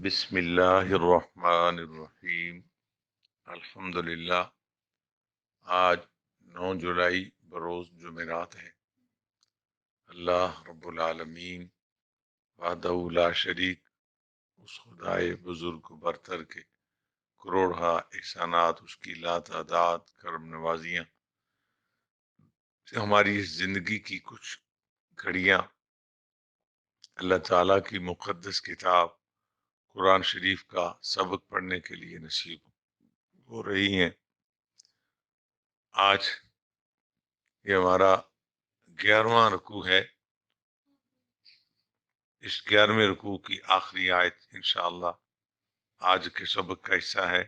بسم اللہ الرحمن الرحیم۔ الحمدللہ۔ آج 9 جولائی بروز جمعرات ہے۔ اللہ رب العالمین وحدہ لا شریک، اس خدائے بزرگ و برتر کے کروڑہا احسانات، اس کی لا تعداد کرم نوازیاں سے ہماری اس زندگی کی کچھ گھڑیاں اللہ تعالیٰ کی مقدس کتاب قرآن شریف کا سبق پڑھنے کے لیے نصیب ہو رہی ہیں۔ آج یہ ہمارا 11واں رکوع ہے۔ اس 11ویں رکوع کی آخری آیت انشاءاللہ آج کے سبق کا حصہ ہے۔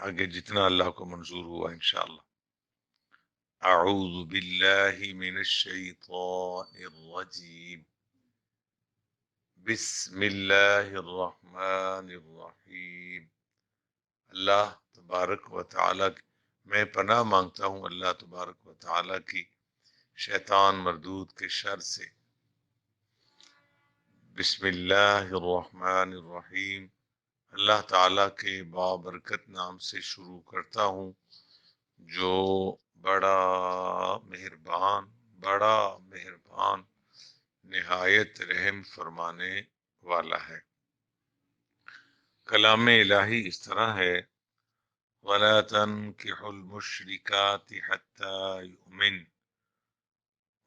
آگے جتنا اللہ کو منظور ہوا انشاءاللہ۔ اعوذ باللہ من الشیطان الرجیم، بسم اللہ الرحمن الرحیم۔ اللہ تبارک و تعالیٰ میں پناہ مانگتا ہوں اللہ تبارک و تعالیٰ کی شیطان مردود کے شر سے۔ بسم اللہ الرحمن الرحیم، اللہ تعالیٰ کے بابرکت نام سے شروع کرتا ہوں جو بڑا مہربان نہایت رحم فرمانے والا ہے۔ کلام الہی اس طرح ہے، وَلَا تَنْكِحُوا الْمُشْرِكَاتِ حَتَّى يُؤْمِنْ،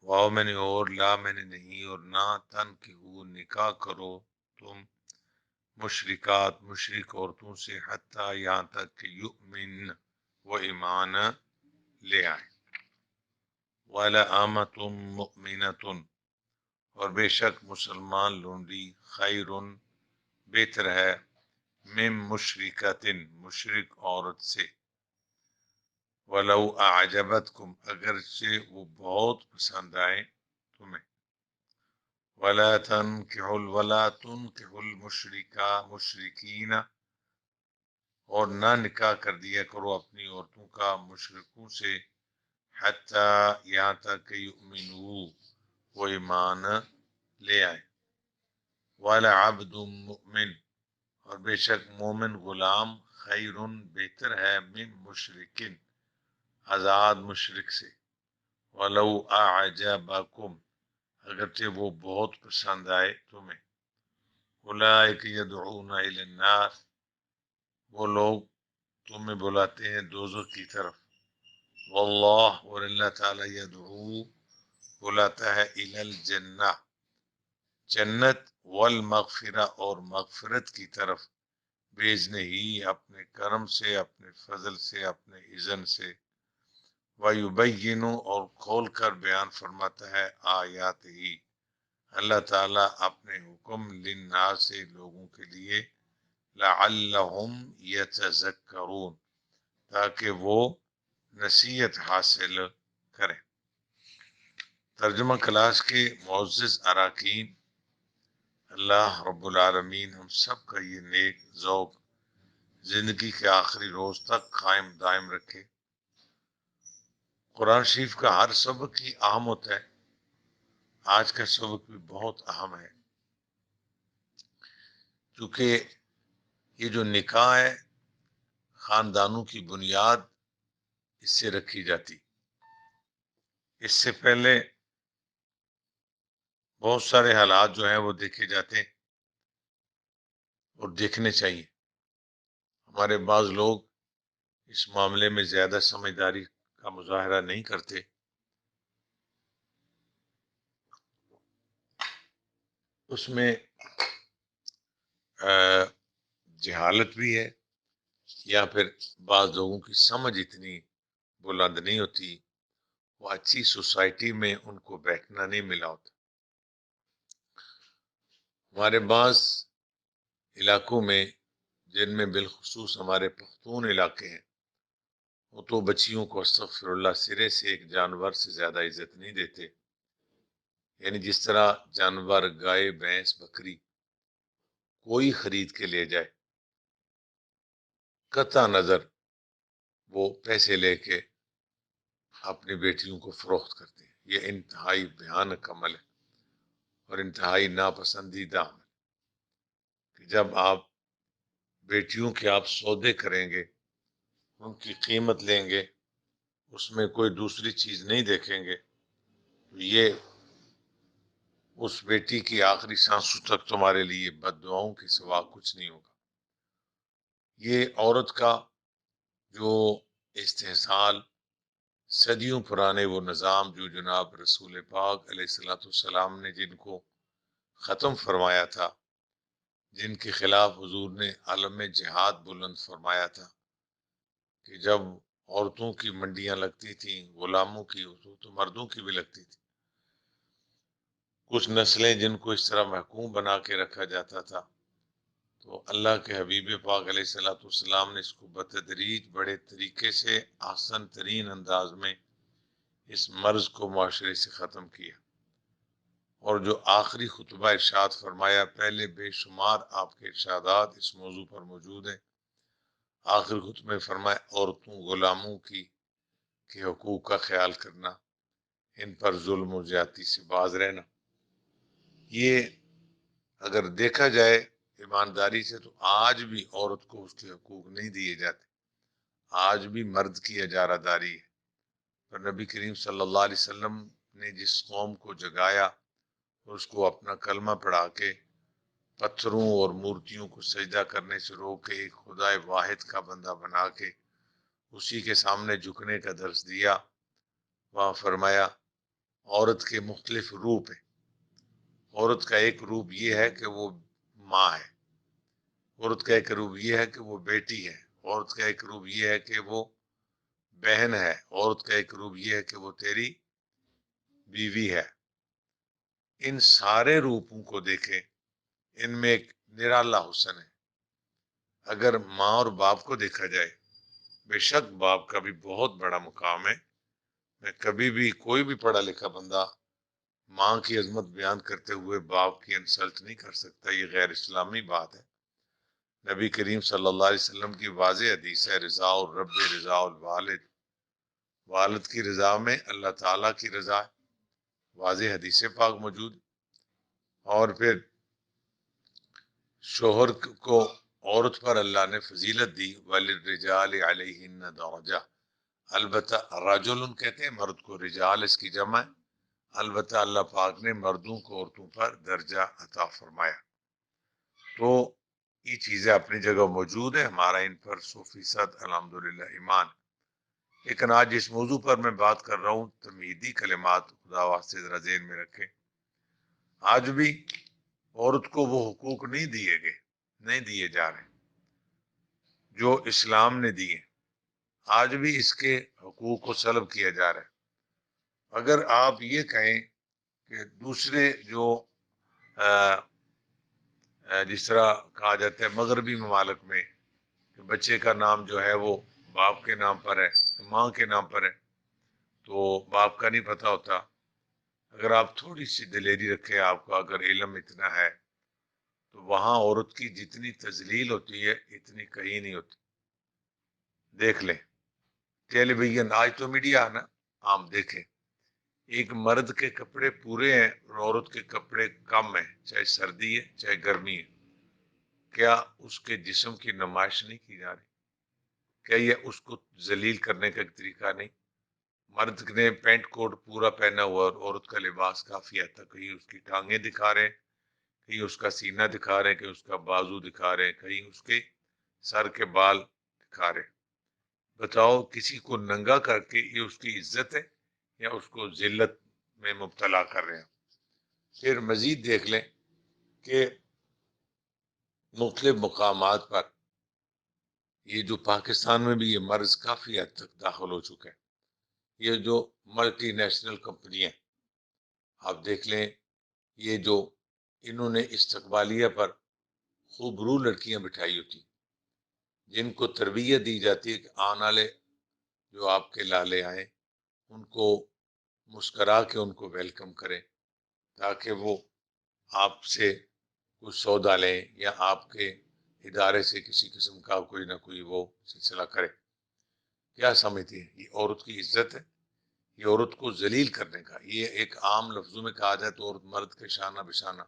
واو میں نے اور، لا میں نے نہیں، اور نہ تنکحو نکاح کرو تم مشرکات مشرک عورتوں سے، حتیٰ یہاں تک کہ یؤمن وہ ایمان لے آئے۔ وَلَأَمَةٌ مُؤْمِنَةٌ، اور بے شک مسلمان لونڈی، خیر بہتر ہے، من مشرکۃ مشرک عورت سے، وَلَوْ أَعْجَبَتْكُمْ اگرچہ وہ بہت پسند آئے تمہیں۔ وَلَا تُنْكِحُوا مشرکین، اور نہ نکاح کر دیا کرو اپنی عورتوں کا مشرکوں سے، حتیٰ یہاں تک کہ یؤمنوا وہ ایمان لے آئے۔ وَلَعَبْدٌ مُؤْمِنٌ، اور بے شک مومن غلام، خیر بہتر ہے، من مشرکن آزاد مشرک سے، وَلَوْ أَعْجَبَكُمْ اگرچہ وہ بہت پسند آئے تمہیں۔ اولئک یدعون الی النار، وہ لوگ تمہیں بلاتے ہیں دوزخ کی طرف، واللہ اور اللہ تعالی یدعو بلاتا ہے الی الجنہ جنت، والمغفرہ اور مغفرت کی طرف، بھیجنے ہی اپنے کرم سے، اپنے فضل سے، اپنے اذن سے، وَيُبَيِّنُ اور کھول کر بیان فرماتا ہے، آیات ہی اللہ تعالیٰ اپنے حکم، للناس سے لوگوں کے لیے، لعلہم یتذکرون تاکہ وہ نصیحت حاصل کریں۔ ترجمہ کلاس کے معزز اراکین، اللہ رب العالمین ہم سب کا یہ نیک ذوق زندگی کے آخری روز تک قائم دائم رکھے۔ قرآن شریف کا ہر سبق ہی اہم ہوتا ہے، آج کا سبق بھی بہت اہم ہے، کیونکہ یہ جو نکاح ہے خاندانوں کی بنیاد اس سے رکھی جاتی۔ اس سے پہلے بہت سارے حالات جو ہیں وہ دیکھے جاتے ہیں اور دیکھنے چاہیے۔ ہمارے بعض لوگ اس معاملے میں زیادہ سمجھداری کا مظاہرہ نہیں کرتے۔ اس میں جہالت بھی ہے، یا پھر بعض لوگوں کی سمجھ اتنی بلند نہیں ہوتی، وہ اچھی سوسائٹی میں ان کو بیٹھنا نہیں ملا ہوتا۔ ہمارے بعض علاقوں میں، جن میں بالخصوص ہمارے پختون علاقے ہیں، وہ تو بچیوں کو استغفر اللہ سرے سے ایک جانور سے زیادہ عزت نہیں دیتے۔ یعنی جس طرح جانور، گائے، بھینس، بکری کوئی خرید کے لے جائے، قطع نظر وہ پیسے لے کے اپنی بیٹیوں کو فروخت کرتے ہیں۔ یہ انتہائی بھیانک عمل ہے اور انتہائی ناپسندیدہ عمل، کہ جب آپ بیٹیوں کے آپ سودے کریں گے، ان کی قیمت لیں گے، اس میں کوئی دوسری چیز نہیں دیکھیں گے، تو یہ اس بیٹی کی آخری سانسوں تک تمہارے لیے بد دعاؤں کے سوا کچھ نہیں ہوگا۔ یہ عورت کا جو استحصال، صدیوں پرانے وہ نظام جو جناب رسول پاک علیہ السلام نے جن کو ختم فرمایا تھا، جن کے خلاف حضور نے عالم جہاد بلند فرمایا تھا کہ جب عورتوں کی منڈیاں لگتی تھیں، غلاموں کی، تو مردوں کی بھی لگتی تھی، کچھ نسلیں جن کو اس طرح محکوم بنا کے رکھا جاتا تھا، تو اللہ کے حبیب پاک علیہ السلام نے اس کو بتدریج بڑے طریقے سے آسان ترین انداز میں اس مرض کو معاشرے سے ختم کیا۔ اور جو آخری خطبہ ارشاد فرمایا، پہلے بے شمار آپ کے ارشادات اس موضوع پر موجود ہیں، آخری خطبے میں فرمایا عورتوں غلاموں کی کے حقوق کا خیال کرنا، ان پر ظلم و زیادتی سے باز رہنا۔ یہ اگر دیکھا جائے ایمانداری سے تو آج بھی عورت کو اس کے حقوق نہیں دیے جاتے، آج بھی مرد کی اجارہ داری ہے۔ اور نبی کریم صلی اللہ علیہ وسلم نے جس قوم کو جگایا، اس کو اپنا کلمہ پڑھا کے پتھروں اور مورتیوں کو سجدہ کرنے سے روک کے ایک خدا واحد کا بندہ بنا کے اسی کے سامنے جھکنے کا درس دیا، وہاں فرمایا عورت کے مختلف روپ ہیں۔ عورت کا ایک روپ یہ ہے کہ وہ ماں ہے، عورت کا ایک روپ یہ ہے کہ وہ بیٹی ہے، عورت کا ایک روپ یہ ہے کہ وہ بہن ہے، عورت کا ایک روپ یہ ہے کہ وہ تیری بیوی ہے۔ ان سارے روپوں کو دیکھیں، ان میں ایک نرالا حسن ہے۔ اگر ماں اور باپ کو دیکھا جائے، بے شک باپ کا بھی بہت بڑا مقام ہے، میں کبھی بھی کوئی بھی پڑھا لکھا بندہ ماں کی عظمت بیان کرتے ہوئے باپ کی انسلٹ نہیں کر سکتا، یہ غیر اسلامی بات ہے۔ نبی کریم صلی اللہ علیہ وسلم کی واضح حدیث ہے، رضا الرب رضا الوالد، والد کی رضا میں اللہ تعالیٰ کی رضا ہے، واضح حدیث پاک موجود۔ اور پھر شوہر کو عورت پر اللہ نے فضیلت دی، وَلِلرِّجَالِ عَلَيْهِنَّ دَرَجَةٌ، البتہ رجل کہتے ہیں مرد کو، رجال اس کی جمع ہے، البتہ اللہ پاک نے مردوں کو عورتوں پر درجہ عطا فرمایا۔ تو یہ چیزیں اپنی جگہ موجود ہیں، ہمارا ان پر 100% الحمدللہ ایمان۔ لیکن آج اس موضوع پر میں بات کر رہا ہوں، تمہیدی کلمات خدا واسطے ذرا ذہن میں رکھیں۔ آج بھی عورت کو وہ حقوق نہیں دیے جا رہے جو اسلام نے دیے، آج بھی اس کے حقوق کو سلب کیا جا رہا ہے۔ اگر آپ یہ کہیں کہ دوسرے جو جس طرح کہا جاتا ہے مغربی ممالک میں کہ بچے کا نام جو ہے وہ باپ کے نام پر ہے، ماں کے نام پر ہے، تو باپ کا نہیں پتہ ہوتا۔ اگر آپ تھوڑی سی دلیری رکھیں، آپ کو اگر علم اتنا ہے، تو وہاں عورت کی جتنی تذلیل ہوتی ہے اتنی کہیں نہیں ہوتی۔ دیکھ لیں ٹیلی ویژن، آج تو میڈیا ہے نا، آپ دیکھیں ایک مرد کے کپڑے پورے ہیں اور عورت کے کپڑے کم ہیں، چاہے سردی ہے چاہے گرمی ہے، کیا اس کے جسم کی نمائش نہیں کی جا رہی؟ کیا یہ اس کو ذلیل کرنے کا ایک طریقہ نہیں؟ مرد نے پینٹ کوٹ پورا پہنا ہوا اور عورت کا لباس کافی حد تک، کہیں اس کی ٹانگیں دکھا رہے ہیں، کہیں اس کا سینہ دکھا رہے ہیں، کہیں اس کا بازو دکھا رہے ہیں، کہیں اس کے سر کے بال دکھا رہے ہیں۔ بتاؤ کسی کو ننگا کر کے یہ اس کی عزت ہے یا اس کو ذلت میں مبتلا کر رہے ہیں؟ پھر مزید دیکھ لیں کہ مختلف مقامات پر یہ جو پاکستان میں بھی یہ مرض کافی حد تک داخل ہو چکا ہے، یہ جو ملٹی نیشنل کمپنیاں، آپ دیکھ لیں یہ جو انہوں نے استقبالیہ پر خوب رو لڑکیاں بٹھائی ہوتی، جن کو تربیت دی جاتی ہے کہ آنے والے جو آپ کے لالے آئیں ان کو مسکرا کے ان کو ویلکم کریں، تاکہ وہ آپ سے کچھ سودا لیں یا آپ کے ادارے سے کسی قسم کا کوئی نہ کوئی وہ سلسلہ کرے۔ کیا سمجھتے ہیں یہ عورت کی عزت ہے؟ یہ عورت کو ذلیل کرنے کا، یہ ایک عام لفظوں میں کہا جائے تو عورت مرد کے شانہ بشانہ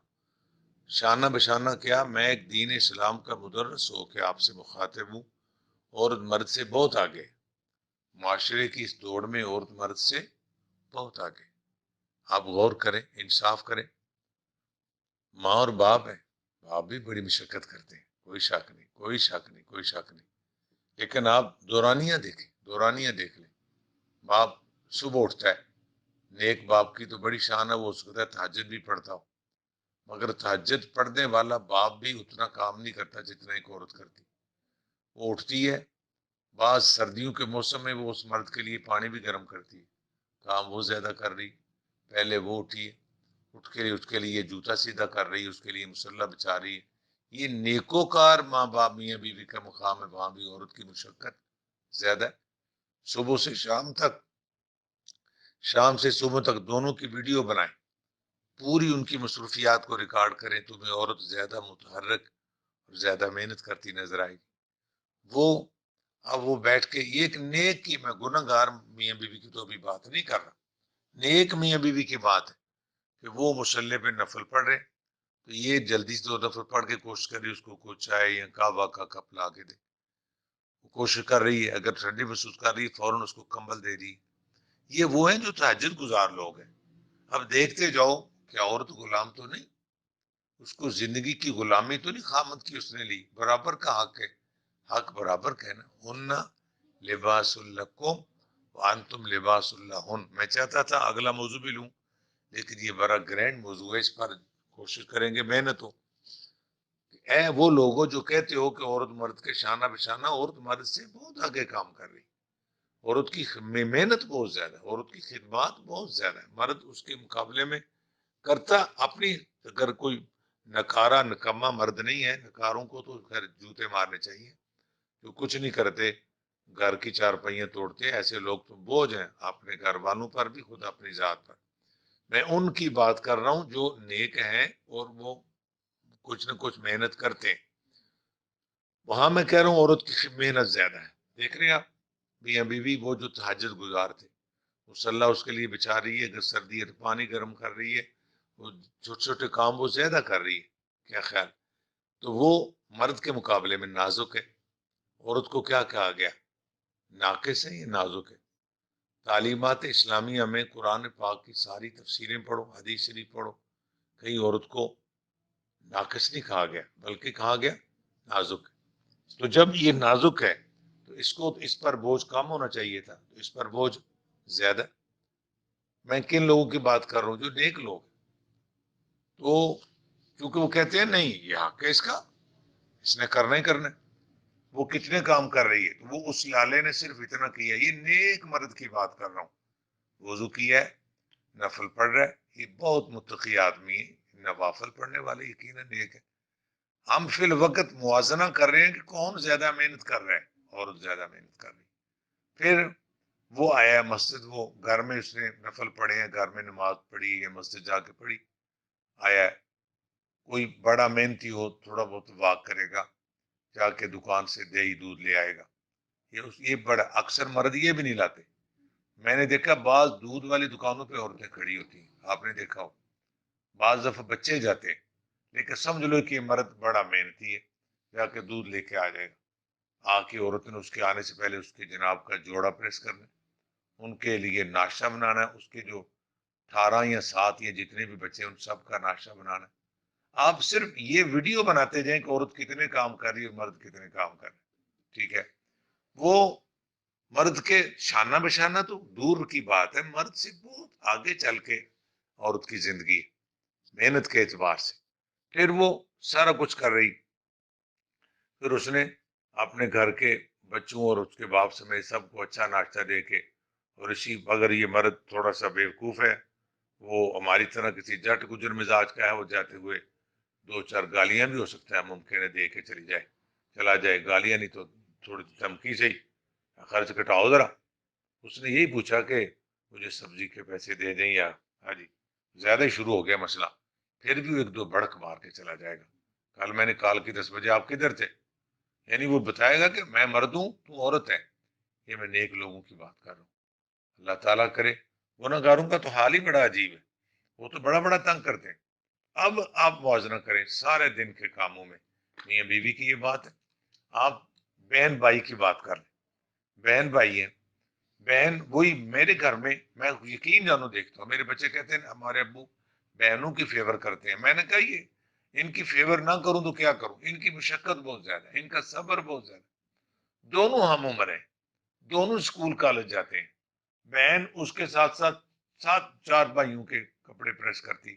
شانہ بشانہ کیا، میں ایک دین اسلام کا مدرس ہو کے آپ سے مخاطب ہوں، عورت مرد سے بہت آگے، معاشرے کی اس دوڑ میں عورت مرد سے بہت آگے۔ آپ غور کریں، انصاف کریں۔ ماں اور باپ ہیں، باپ بھی بڑی مشقت کرتے ہیں، کوئی شک نہیں، کوئی شک نہیں، کوئی شک نہیں، لیکن آپ دورانیہ دیکھیں، دورانیہ دیکھ لیں۔ باپ صبح اٹھتا ہے، نیک باپ کی تو بڑی شان ہے، وہ اس کو تہجد بھی پڑھتا ہو، مگر تہجد پڑھنے والا باپ بھی اتنا کام نہیں کرتا جتنا ایک عورت کرتی۔ وہ اٹھتی ہے، بعض سردیوں کے موسم میں وہ اس مرد کے لیے پانی بھی گرم کرتی ہے، کام وہ زیادہ کر رہی، پہلے وہ اٹھی ہے، اس کے لیے جوتا سیدھا کر رہی ہے، اس کے لیے مسلح بچا رہی ہے۔ یہ نیکوکار ماں باپ میاں بیوی کا مقام ہے، وہاں بھی عورت کی مشقت زیادہ ہے۔ صبح سے شام تک، شام سے صبح تک دونوں کی ویڈیو بنائیں، پوری ان کی مصروفیات کو ریکارڈ کریں، تمہیں عورت زیادہ متحرک اور زیادہ محنت کرتی نظر آئے گی۔ وہ اب وہ بیٹھ کے ایک نیک کی، میں گناہ گار میاں بیوی کی تو ابھی بات نہیں کر رہا، نیک میاں بیوی کی بات ہے کہ وہ مصلے پہ نفل پڑھ رہے، تو یہ جلدی سے نفل پڑھ کے کوشش کر رہی اس کو کوئی چائے یا کعبہ کا کپ لا کے دے، وہ کوشش کر رہی ہے، اگر ٹھنڈی محسوس کر رہی ہے فوراً اس کو کمبل دے دی۔ یہ وہ ہیں جو تہجد گزار لوگ ہیں۔ اب دیکھتے جاؤ کہ عورت غلام تو نہیں، اس کو زندگی کی غلامی تو نہیں خامد کی اس نے لی، برابر کا حق ہے، حق برابر کا ہے نا۔ ہن لباس لکم وانتم لباس لہن۔ میں چاہتا تھا اگلا موضوع بھی لوں، لیکن یہ بڑا گرینڈ موضوع ہے، اس پر کوشش کریں گے محنت ہو۔ اے وہ لوگوں جو کہتے ہو کہ عورت مرد کے شانہ بشانہ، عورت مرد سے بہت آگے کام کر رہی، عورت کی محنت بہت زیادہ ہے، عورت کی خدمات بہت زیادہ ہے، مرد اس کے مقابلے میں کرتا اپنی۔ اگر کوئی نکارا نکما مرد نہیں ہے، نکاروں کو تو خیر جوتے مارنے چاہیے، جو کچھ نہیں کرتے، گھر کی چار پہیاں توڑتے، ایسے لوگ تو بوجھ ہیں اپنے گھر والوں پر بھی، خود اپنی ذات پر۔ میں ان کی بات کر رہا ہوں جو نیک ہیں اور وہ کچھ نہ کچھ محنت کرتے ہیں، وہاں میں کہہ رہا ہوں عورت کی محنت زیادہ ہے۔ دیکھ رہے ہیں آپ، میاں بیوی وہ جو تہجد گزار تھے، مسلح اس کے لیے بچا رہی ہے، اگر سردی ہے تو پانی گرم کر رہی ہے، وہ چھوٹے چھوٹے کام وہ زیادہ کر رہی ہے، کیا خیال؟ تو وہ مرد کے مقابلے میں نازک ہے۔ عورت کو کیا کہا گیا؟ ناقص ہے یہ نازک ہے۔ تعلیمات اسلامیہ میں قرآن پاک کی ساری تفسیریں پڑھو، حدیث شریف پڑھو، کہیں عورت کو ناقص نہیں کہا گیا، بلکہ کہا گیا نازک۔ تو جب یہ نازک ہے تو اس پر بوجھ کم ہونا چاہیے تھا، تو اس پر بوجھ زیادہ۔ میں کن لوگوں کی بات کر رہا ہوں؟ جو نیک لوگ ہیں۔ تو کیونکہ وہ کہتے ہیں نہیں یہ حق ہے اس کا، اس نے کرنا ہی کرنا ہے، وہ کتنے کام کر رہی ہے، تو وہ اس لالے نے صرف اتنا کیا۔ یہ نیک مرد کی بات کر رہا ہوں، وضو کیا ہے، نفل پڑھ رہا ہے، یہ بہت متقی آدمی ہے، نوافل پڑھنے والے یقیناً نیک ہے۔ ہم فی الوقت موازنہ کر رہے ہیں کہ کون زیادہ محنت کر رہا ہے، عورت زیادہ محنت کر رہی ہے۔ پھر وہ آیا مسجد، وہ گھر میں اس نے نفل پڑھے ہیں، گھر میں نماز پڑھی یا مسجد جا کے پڑھی، آیا ہے۔ کوئی بڑا محنتی ہو تھوڑا بہت واک کرے گا، جا کے دکان سے دہی دودھ لے آئے گا، یہ بڑا اکثر مرد یہ بھی نہیں لاتے۔ میں نے دیکھا بعض دودھ والی دکانوں پہ عورتیں کھڑی ہوتی ہیں، آپ نے دیکھا ہو، بعض دفعہ بچے جاتے ہیں، لیکن سمجھ لو کہ یہ مرد بڑا محنتی ہے، جا کے دودھ لے کے آ جائے گا۔ آ کے عورت نے اس کے آنے سے پہلے اس کے جناب کا جوڑا پریس کرنا، ان کے لیے ناشتہ بنانا ہے، اس کے جو 18 یا 7 یا جتنے بھی بچے ہیں ان سب کا ناشتہ بنانا ہے۔ آپ صرف یہ ویڈیو بناتے جائیں کہ عورت کتنے کام کر رہی ہے اور مرد کتنے کام کر رہے ہیں، ٹھیک ہے؟ وہ مرد کے شانہ بشانہ تو دور کی بات ہے، مرد سے بہت آگے چل کے عورت کی زندگی محنت کے اعتبار سے۔ پھر وہ سارا کچھ کر رہی، پھر اس نے اپنے گھر کے بچوں اور اس کے باپ سمیت سب کو اچھا ناشتہ دے کے، اور اسی اگر یہ مرد تھوڑا سا بیوقوف ہے، وہ ہماری طرح کسی جٹ گجر مزاج کا ہے، وہ جاتے ہوئے 2 4 گالیاں بھی ہو سکتا ہے ممکن ہے دے کے چلا جائے، گالیاں نہیں تو تھوڑی دھمکی سے ہی، خرچ گھٹاؤ ذرا۔ اس نے یہی پوچھا کہ مجھے سبزی کے پیسے دے دیں، یا ہاں جی، زیادہ ہی شروع ہو گیا مسئلہ، پھر بھی 1 2 بڑک مار کے چلا جائے گا۔ کل میں نے کال کی 10 بجے آپ کدھر تھے؟ یعنی وہ بتائے گا کہ میں مرد ہوں تو عورت ہے۔ یہ میں نیک لوگوں کی بات کر رہا ہوں۔ اللہ تعالیٰ کرے، گناہ گاروں کا تو حال ہی بڑا عجیب ہے، وہ تو بڑا بڑا تنگ کرتے ہیں، اب آپ موازنہ کریں سارے دن کے کاموں میں، میاں بیوی کی یہ بات ہے، آپ بہن بھائی کی بات کر لیں، بہن بھائی ہیں، بہن وہی میرے گھر میں یقین جانو دیکھتا ہوں، میرے بچے کہتے ہیں ہمارے ابو بہنوں کی فیور کرتے ہیں، میں نے کہا یہ ان کی فیور نہ کروں تو کیا کروں، ان کی مشقت بہت زیادہ ہے، ان کا صبر بہت زیادہ ہے، دونوں ہم عمر ہیں، دونوں اسکول کالج جاتے ہیں، بہن اس کے ساتھ ساتھ سات چار بھائیوں کے کپڑے پریس کرتی،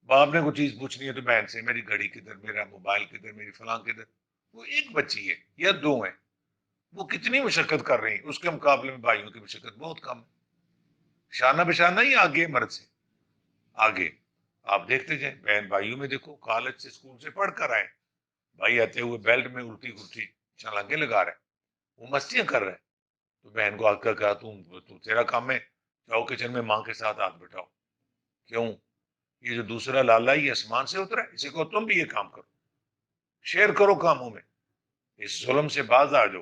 باپ نے کوئی چیز پوچھنی ہے تو بہن سے، میری گھڑی کدھر، میرا موبائل کدھر، میری فلاں کدھر، وہ ایک بچی ہے یا دو ہیں، وہ کتنی مشقت کر رہی ہیں، اس کے مقابلے میں بھائیوں کی مشقت بہت کم ہے، شانہ بشانہ ہی آگے مرد سے آگے، آپ دیکھتے جائیں بہن بھائیوں میں دیکھو، کالج سے اسکول سے پڑھ کر آئے، بھائی آتے ہوئے بیلٹ میں الٹی الٹی چھلانگیں لگا رہے ہیں، وہ مستیاں کر رہے ہیں، تو بہن کو آ کر کہا تو تیرا کام ہے جاؤ کچن میں ماں کے ساتھ ہاتھ بٹھاؤ، کیوں، یہ جو دوسرا لالا یہ آسمان سے اترا ہے، اسی کو تم بھی یہ کام کرو، شیئر کرو کاموں میں، اس ظلم سے باز آ جاؤ،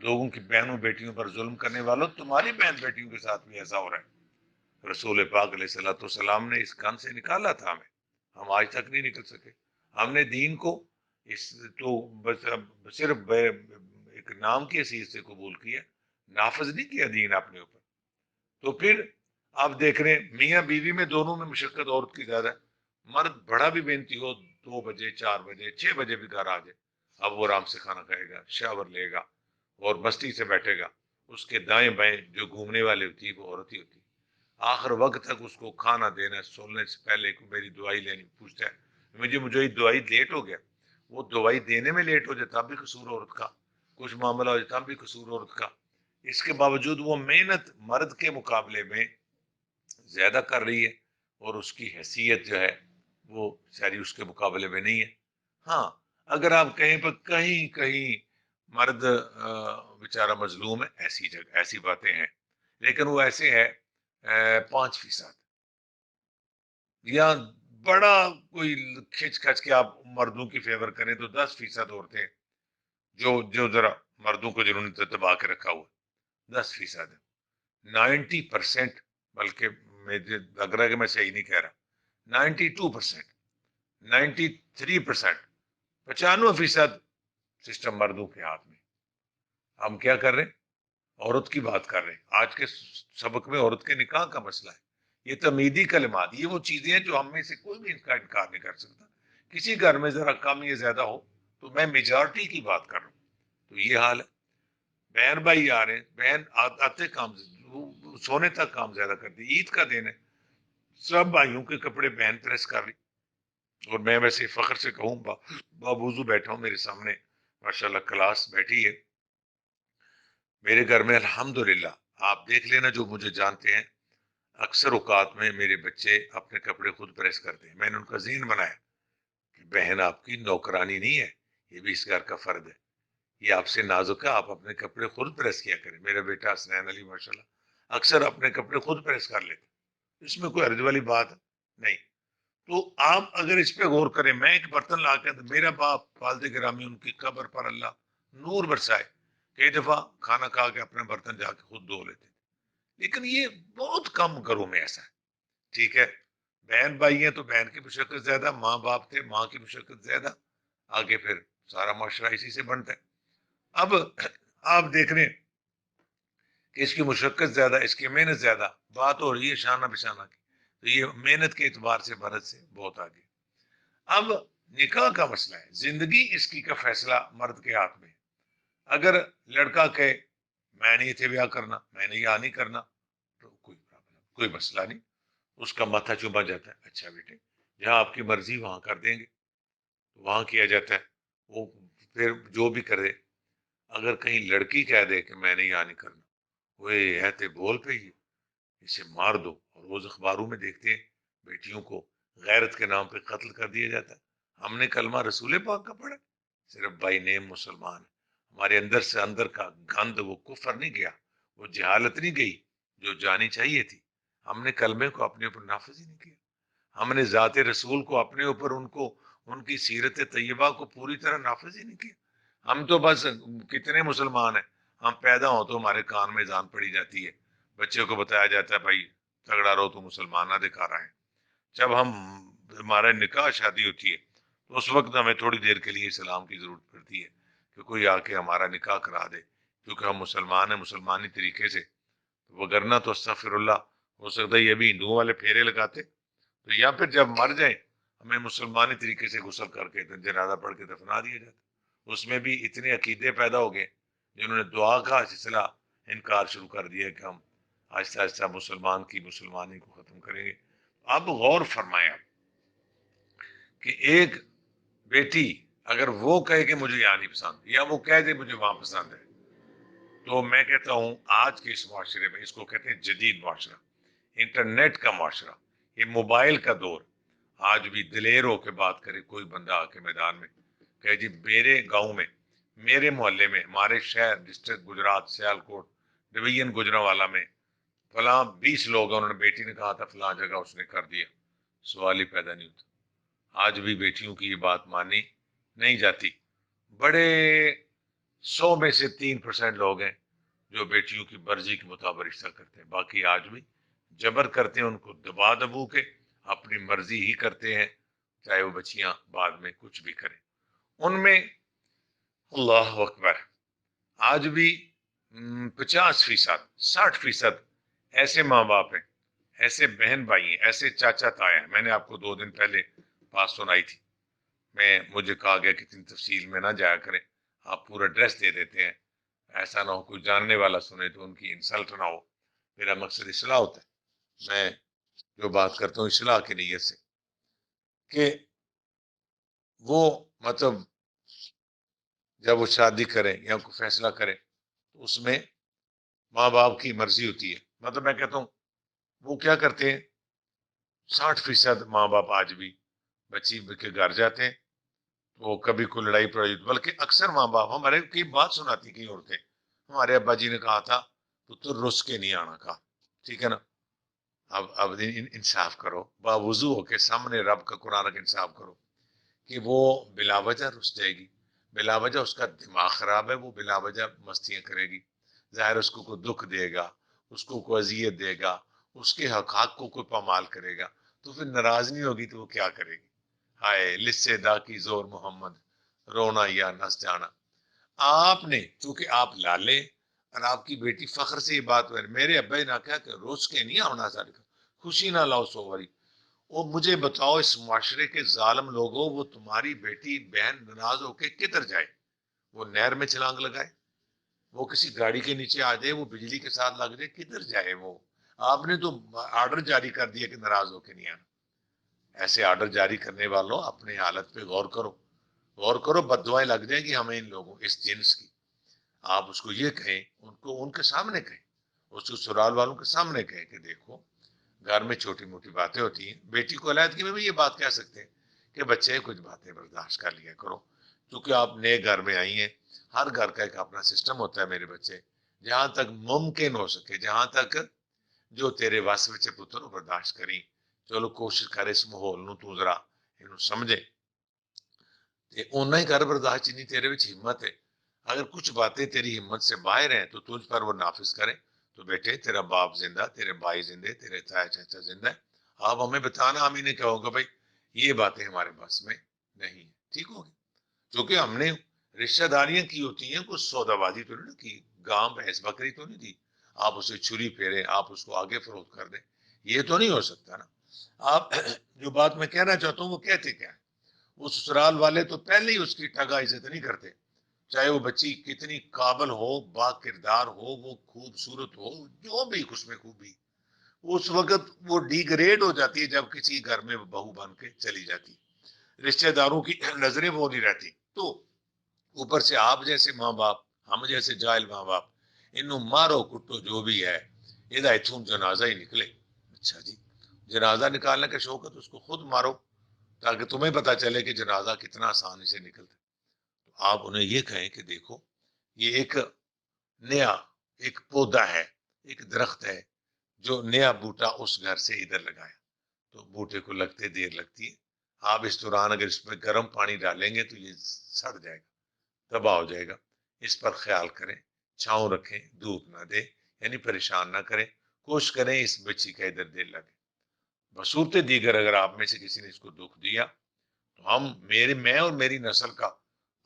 لوگوں کی بہنوں بیٹیوں پر ظلم کرنے والوں، تمہاری بہن بیٹیوں کے ساتھ بھی ایسا ہو رہا ہے، رسول پاک علیہ الصلوۃ والسلام نے اس کام سے نکالا تھا ہمیں، ہم آج تک نہیں نکل سکے، ہم نے دین کو اس تو بس صرف ایک نام کی حیثیت سے قبول کیا، نافذ نہیں کیا دین اپنے اوپر، تو پھر آپ دیکھ رہے ہیں میاں بیوی میں دونوں میں مشقت عورت کی زیادہ ہے، مرد بڑا بھی محنتی ہو، 2 بجے 4 بجے 6 بجے بھی گھر آ جائے، اب وہ آرام سے کھانا کھائے گا، شاور لے گا اور مستی سے بیٹھے گا، اس کے دائیں بائیں جو گھومنے والے ہوتی ہے وہ عورت ہی ہوتی ہے، آخر وقت تک اس کو کھانا دینا، سولنے سے پہلے کو میری دوائی لینی پوچھتا ہے، مجھے دوائی لیٹ ہو گیا، وہ دوائی دینے میں لیٹ ہو جائے تب بھی قصور عورت کا، کچھ معاملہ ہو جائے تب بھی قصور عورت کا، اس کے باوجود وہ محنت مرد کے مقابلے میں زیادہ کر رہی ہے، اور اس کی حیثیت جو ہے وہ ساری اس کے مقابلے میں نہیں ہے، ہاں اگر آپ کہیں پر کہیں کہیں مرد بیچارہ مظلوم ہے، ایسی جگہ ایسی باتیں ہیں، لیکن وہ ایسے ہے 5%، یا بڑا کوئی کھچ کھچ کے آپ مردوں کی فیور کریں تو 10% عورتیں جو ذرا مردوں کو جنہوں نے دبا کے رکھا ہوا 10% ہے، 90%، بلکہ مجھے لگ رہا ہے کہ میں صحیح نہیں کہہ رہا، 92%، 93%، 95% سسٹم مردوں کے ہاتھ میں، ہم کیا کر رہے ہیں، عورت کی بات کر رہے ہیں، آج کے سبق میں عورت کے نکاح کا مسئلہ ہے، یہ تمیدی کلمات، یہ وہ چیزیں ہیں جو ہم میں سے کوئی بھی ان کا انکار نہیں کر سکتا، کسی گھر میں ذرا کم یا زیادہ ہو تو میں میجارٹی کی بات کر رہا ہوں، تو یہ حال ہے، بہن بھائی آ رہے ہیں، بہن آتے کام سونے تک کام زیادہ کرتی، عید کا دن ہے، سب بھائیوں کے کپڑے بہن پریس کر رہی، اور میں ویسے فخر سے کہوں بابوزو بیٹھا ہوں میرے سامنے، ماشاءاللہ کلاس بیٹھی ہے میرے گھر میں الحمدللہ، آپ دیکھ لینا جو مجھے جانتے ہیں، اکثر اوقات میں میرے بچے اپنے کپڑے خود پریس کرتے ہیں، میں نے ان کا ذہن بنایا کہ بہن آپ کی نوکرانی نہیں ہے، یہ بھی اس گھر کا فرد ہے، یہ آپ سے نازک ہے، آپ اپنے کپڑے خود پریس کیا کریں، میرا بیٹا حسنین علی ماشاءاللہ اکثر اپنے کپڑے خود پریس کر لیتے، اس میں کوئی حرج والی بات نہیں، تو آپ اگر اس پہ غور کریں، میں ایک برتن لا کے، میرا باپ والد گرامی ان کی قبر پر اللہ نور برسائے، کئی دفعہ کھانا کھا کے اپنے برتن جا کے خود دھو لیتے، لیکن یہ بہت کم گھروں میں ایسا ہے، ٹھیک ہے، بہن بھائی ہیں تو بہن کی مشقت زیادہ، ماں باپ تھے ماں کی مشقت زیادہ، آگے پھر سارا معاشرہ اسی سے بنتا ہے، اب آپ دیکھ رہے ہیں کہ اس کی مشقت زیادہ، اس کی محنت زیادہ، بات ہو رہی ہے شانہ بشانہ کی، تو یہ محنت کے اعتبار سے مرد سے بہت آگے، اب نکاح کا مسئلہ ہے، زندگی اس کی کا فیصلہ مرد کے ہاتھ میں، اگر لڑکا کہے میں نہیں تھے بیاہ کرنا، میں نے یہاں نہیں کرنا، تو کوئی پرابلم، کوئی مسئلہ نہیں، اس کا ماتھا چوما جاتا ہے، اچھا بیٹے جہاں آپ کی مرضی وہاں کر دیں گے، وہاں کیا جاتا ہے، وہ پھر جو بھی کرے، اگر کہیں لڑکی کہہ دے کہ میں نے یہاں نہیں کرنا، وہ ہے بول پہ ہی اسے مار دو، اور روز اخباروں میں دیکھتے ہیں بیٹیوں کو غیرت کے نام پہ قتل کر دیا جاتا ہے، ہم نے کلمہ رسول پاک کا پڑھا، صرف بائی نیم مسلمان ہے، ہمارے اندر سے اندر کا گند وہ کفر نہیں گیا، وہ جہالت نہیں گئی جو جانی چاہیے تھی، ہم نے کلمے کو اپنے اوپر نافذ ہی نہیں کیا، ہم نے ذات رسول کو اپنے اوپر ان کی سیرت طیبہ کو پوری طرح نافذ ہی نہیں کیا، ہم تو بس کتنے مسلمان ہیں، ہم پیدا ہوں تو ہمارے کان میں اذان پڑی جاتی ہے، بچے کو بتایا جاتا ہے بھائی تگڑا رہو تو مسلمانہ دکھا رہا ہے، جب ہم ہمارا نکاح شادی ہوتی ہے تو اس وقت ہمیں تھوڑی دیر کے لیے سلام کی ضرورت پڑتی ہے کہ کوئی آ کے ہمارا نکاح کرا دے، کیونکہ ہم مسلمان ہیں مسلمانی طریقے سے، وگرنہ تو استغفر اللہ ہو سکتا ہے یہ بھی ہندوؤں والے پھیرے لگاتے، تو یا پھر جب مر جائیں ہمیں مسلمانی طریقے سے غسل کر کے جنازہ پڑھ کے دفنا دیا جاتا۔ اس میں بھی اتنے عقیدے پیدا ہو گئے جنہوں نے دعا کا سلسلہ انکار شروع کر دیا کہ ہم آہستہ آہستہ مسلمان کی مسلمانی کو ختم کریں گے۔ اب غور فرمائیں کہ ایک بیٹی اگر وہ کہے کہ مجھے یہاں نہیں پسند یا وہ کہہ دے مجھے وہاں پسند ہے، تو میں کہتا ہوں آج کے اس معاشرے میں، اس کو کہتے ہیں جدید معاشرہ، انٹرنیٹ کا معاشرہ، یہ موبائل کا دور، آج بھی دلیر ہو کے بات کرے کوئی بندہ آ کے میدان میں کہ جی میرے گاؤں میں، میرے محلے میں، ہمارے شہر ڈسٹرکٹ گجرات سیالکوٹ ڈویژن گجرانوالہ میں فلاں 20 لوگ ہیں، انہوں نے بیٹی نے کہا تھا فلاں جگہ اس نے کر دیا، سوال ہی پیدا نہیں ہوتا۔ آج بھی بیٹیوں کی یہ بات مانی نہیں جاتی۔ بڑے 100 میں سے 3% لوگ ہیں جو بیٹیوں کی مرضی کے مطابق رشتہ کرتے ہیں، باقی آج بھی جبر کرتے ہیں، ان کو دبا دبو کے اپنی مرضی ہی کرتے ہیں، چاہے وہ بچیاں بعد میں کچھ بھی کریں۔ ان میں اللہ اکبر آج بھی 50%، 60% ایسے ماں باپ ہیں، ایسے بہن بھائی ہیں، ایسے چاچا تایا ہیں۔ میں نے آپ کو 2 دن پہلے بات سنائی تھی، مجھے کہا گیا کہ اتنی تفصیل میں نہ جایا کریں، آپ پورا ایڈریس دے دیتے ہیں، ایسا نہ ہو کوئی جاننے والا سنے تو ان کی انسلٹ نہ ہو۔ میرا مقصد اصلاح ہوتا ہے، میں جو بات کرتا ہوں اصلاح کی نیت سے، کہ وہ مطلب جب وہ شادی کریں یا کوئی فیصلہ کریں تو اس میں ماں باپ کی مرضی ہوتی ہے۔ مطلب میں کہتا ہوں وہ کیا کرتے ہیں، 60% ماں باپ آج بھی بچی کے گھر جاتے ہیں، وہ کبھی کوئی لڑائی پڑائی، بلکہ اکثر ماں باپ ہمارے کی بات سناتی کئی عورتیں، ہمارے ابا جی نے کہا تھا تو رس کے نہیں آنا کہا، ٹھیک ہے نا، اب انصاف کرو، باوضو ہو کے سامنے رب کا قرآن کا انصاف کرو کہ وہ بلا وجہ رس جائے گی، بلا وجہ اس کا دماغ خراب ہے، وہ بلا وجہ مستیاں کرے گی، ظاہر اس کو کوئی دکھ دے گا، اس کو کوئی اذیت دے گا، اس کے حقاق کو کوئی پامال کرے گا، تو پھر ناراض نہیں ہوگی تو وہ کیا کرے گی؟ ہائے لسے دا کی زور محمد، رونا یا نس جانا۔ آپ نے چونکہ آپ لالے اور آپ کی بیٹی فخر سے یہ بات ہوئی، میرے ابا نے کہا کہ روز کے نہیں آنا سارے کا، خوشی نہ لاؤ سووری۔ وہ مجھے بتاؤ اس معاشرے کے ظالم لوگوں، وہ تمہاری بیٹی بہن ناراض ہو کے کدھر جائے؟ وہ نہر میں چھلانگ لگائے، وہ کسی گاڑی کے نیچے آ جائے، وہ بجلی کے ساتھ لگ جائے، کدھر جائے وہ؟ آپ نے تو آرڈر جاری کر دیا کہ ناراض ہو کے نہیں آنا۔ ایسے آرڈر جاری کرنے والوں اپنے حالت پہ غور کرو، غور کرو، بد دعائیں لگ جائیں گی ہمیں ان لوگوں اس جنس کی۔ آپ اس کو یہ کہیں، ان کو ان کے سامنے کہیں، اس کو سرال والوں کے سامنے کہیں کہ دیکھو گھر میں چھوٹی موٹی باتیں ہوتی ہیں، بیٹی کو علیحدگی میں بھی یہ بات کہہ سکتے ہیں کہ بچے کچھ باتیں برداشت کر لیا کرو، کیونکہ آپ نئے گھر میں آئی ہیں، ہر گھر کا ایک اپنا سسٹم ہوتا ہے میرے بچے، جہاں تک ممکن ہو سکے، جہاں تک جو تیرے واسطے سے پتر برداشت کریں، چلو کوشش کرے اس ماحول نو تو ذرا انہوں سمجھے تے اونا ہی کر برداشت جتنی تیرے وچ ہمت ہے۔ اگر کچھ باتیں تیری ہمت سے باہر ہیں تو تجھ پر وہ نافذ کرے، تو بیٹے تیرا باپ زندہ، تیرے بھائی زندے، تیرے تایا چاچا زندہ ہے، آپ ہمیں بتانا، ہم انہیں کہو گا بھائی یہ باتیں ہمارے پاس میں نہیں ہیں، ٹھیک ہوگی؟ کیونکہ ہم نے رشتہ داریاں کی ہوتی ہیں، کچھ سودا بازی تو نہیں کی، گاں بھینس بکری تو نہیں دی، آپ اسے چھری پھیریں، آپ اس کو آگے فروخت کر دیں، یہ تو نہیں ہو سکتا نا۔ آپ جو بات میں کہنا چاہتا ہوں وہ کہتے کیا ہے، وہ سسرال والے تو پہلے ہی اس کی ٹگا عزت نہیں کرتے، چاہے وہ بچی کتنی قابل ہو، با کردار ہو، وہ خوبصورت ہو، جو بھی اس میں خوبی، اس وقت وہ ڈی گریڈ ہو جاتی ہے جب کسی گھر میں بہو بن کے چلی جاتی، رشتہ داروں کی نظریں وہ نہیں رہتی، تو اوپر سے آپ جیسے ماں باپ، ہم جیسے جاہل ماں باپ، انہوں مارو کٹو جو بھی ہے، یہ اتھوں جنازہ ہی نکلے۔ اچھا جی، جنازہ نکالنے کا شوق ہے تو اس کو خود مارو، تاکہ تمہیں پتا چلے کہ جنازہ کتنا آسانی سے نکلتا ہے۔ تو آپ انہیں یہ کہیں کہ دیکھو یہ ایک نیا ایک پودا ہے، ایک درخت ہے، جو نیا بوٹا اس گھر سے ادھر لگایا، تو بوٹے کو لگتے دیر لگتی ہے، آپ اس دوران اگر اس میں گرم پانی ڈالیں گے تو یہ سڑ جائے گا، تباہ ہو جائے گا، اس پر خیال کریں، چھاؤں رکھیں، دھوپ نہ دیں، یعنی پریشان نہ کریں، کوشش کریں اس بچی کا ادھر دل لگے۔ بصورت دیگر اگر آپ میں سے کسی نے اس کو دکھ دیا تو میں اور میری نسل کا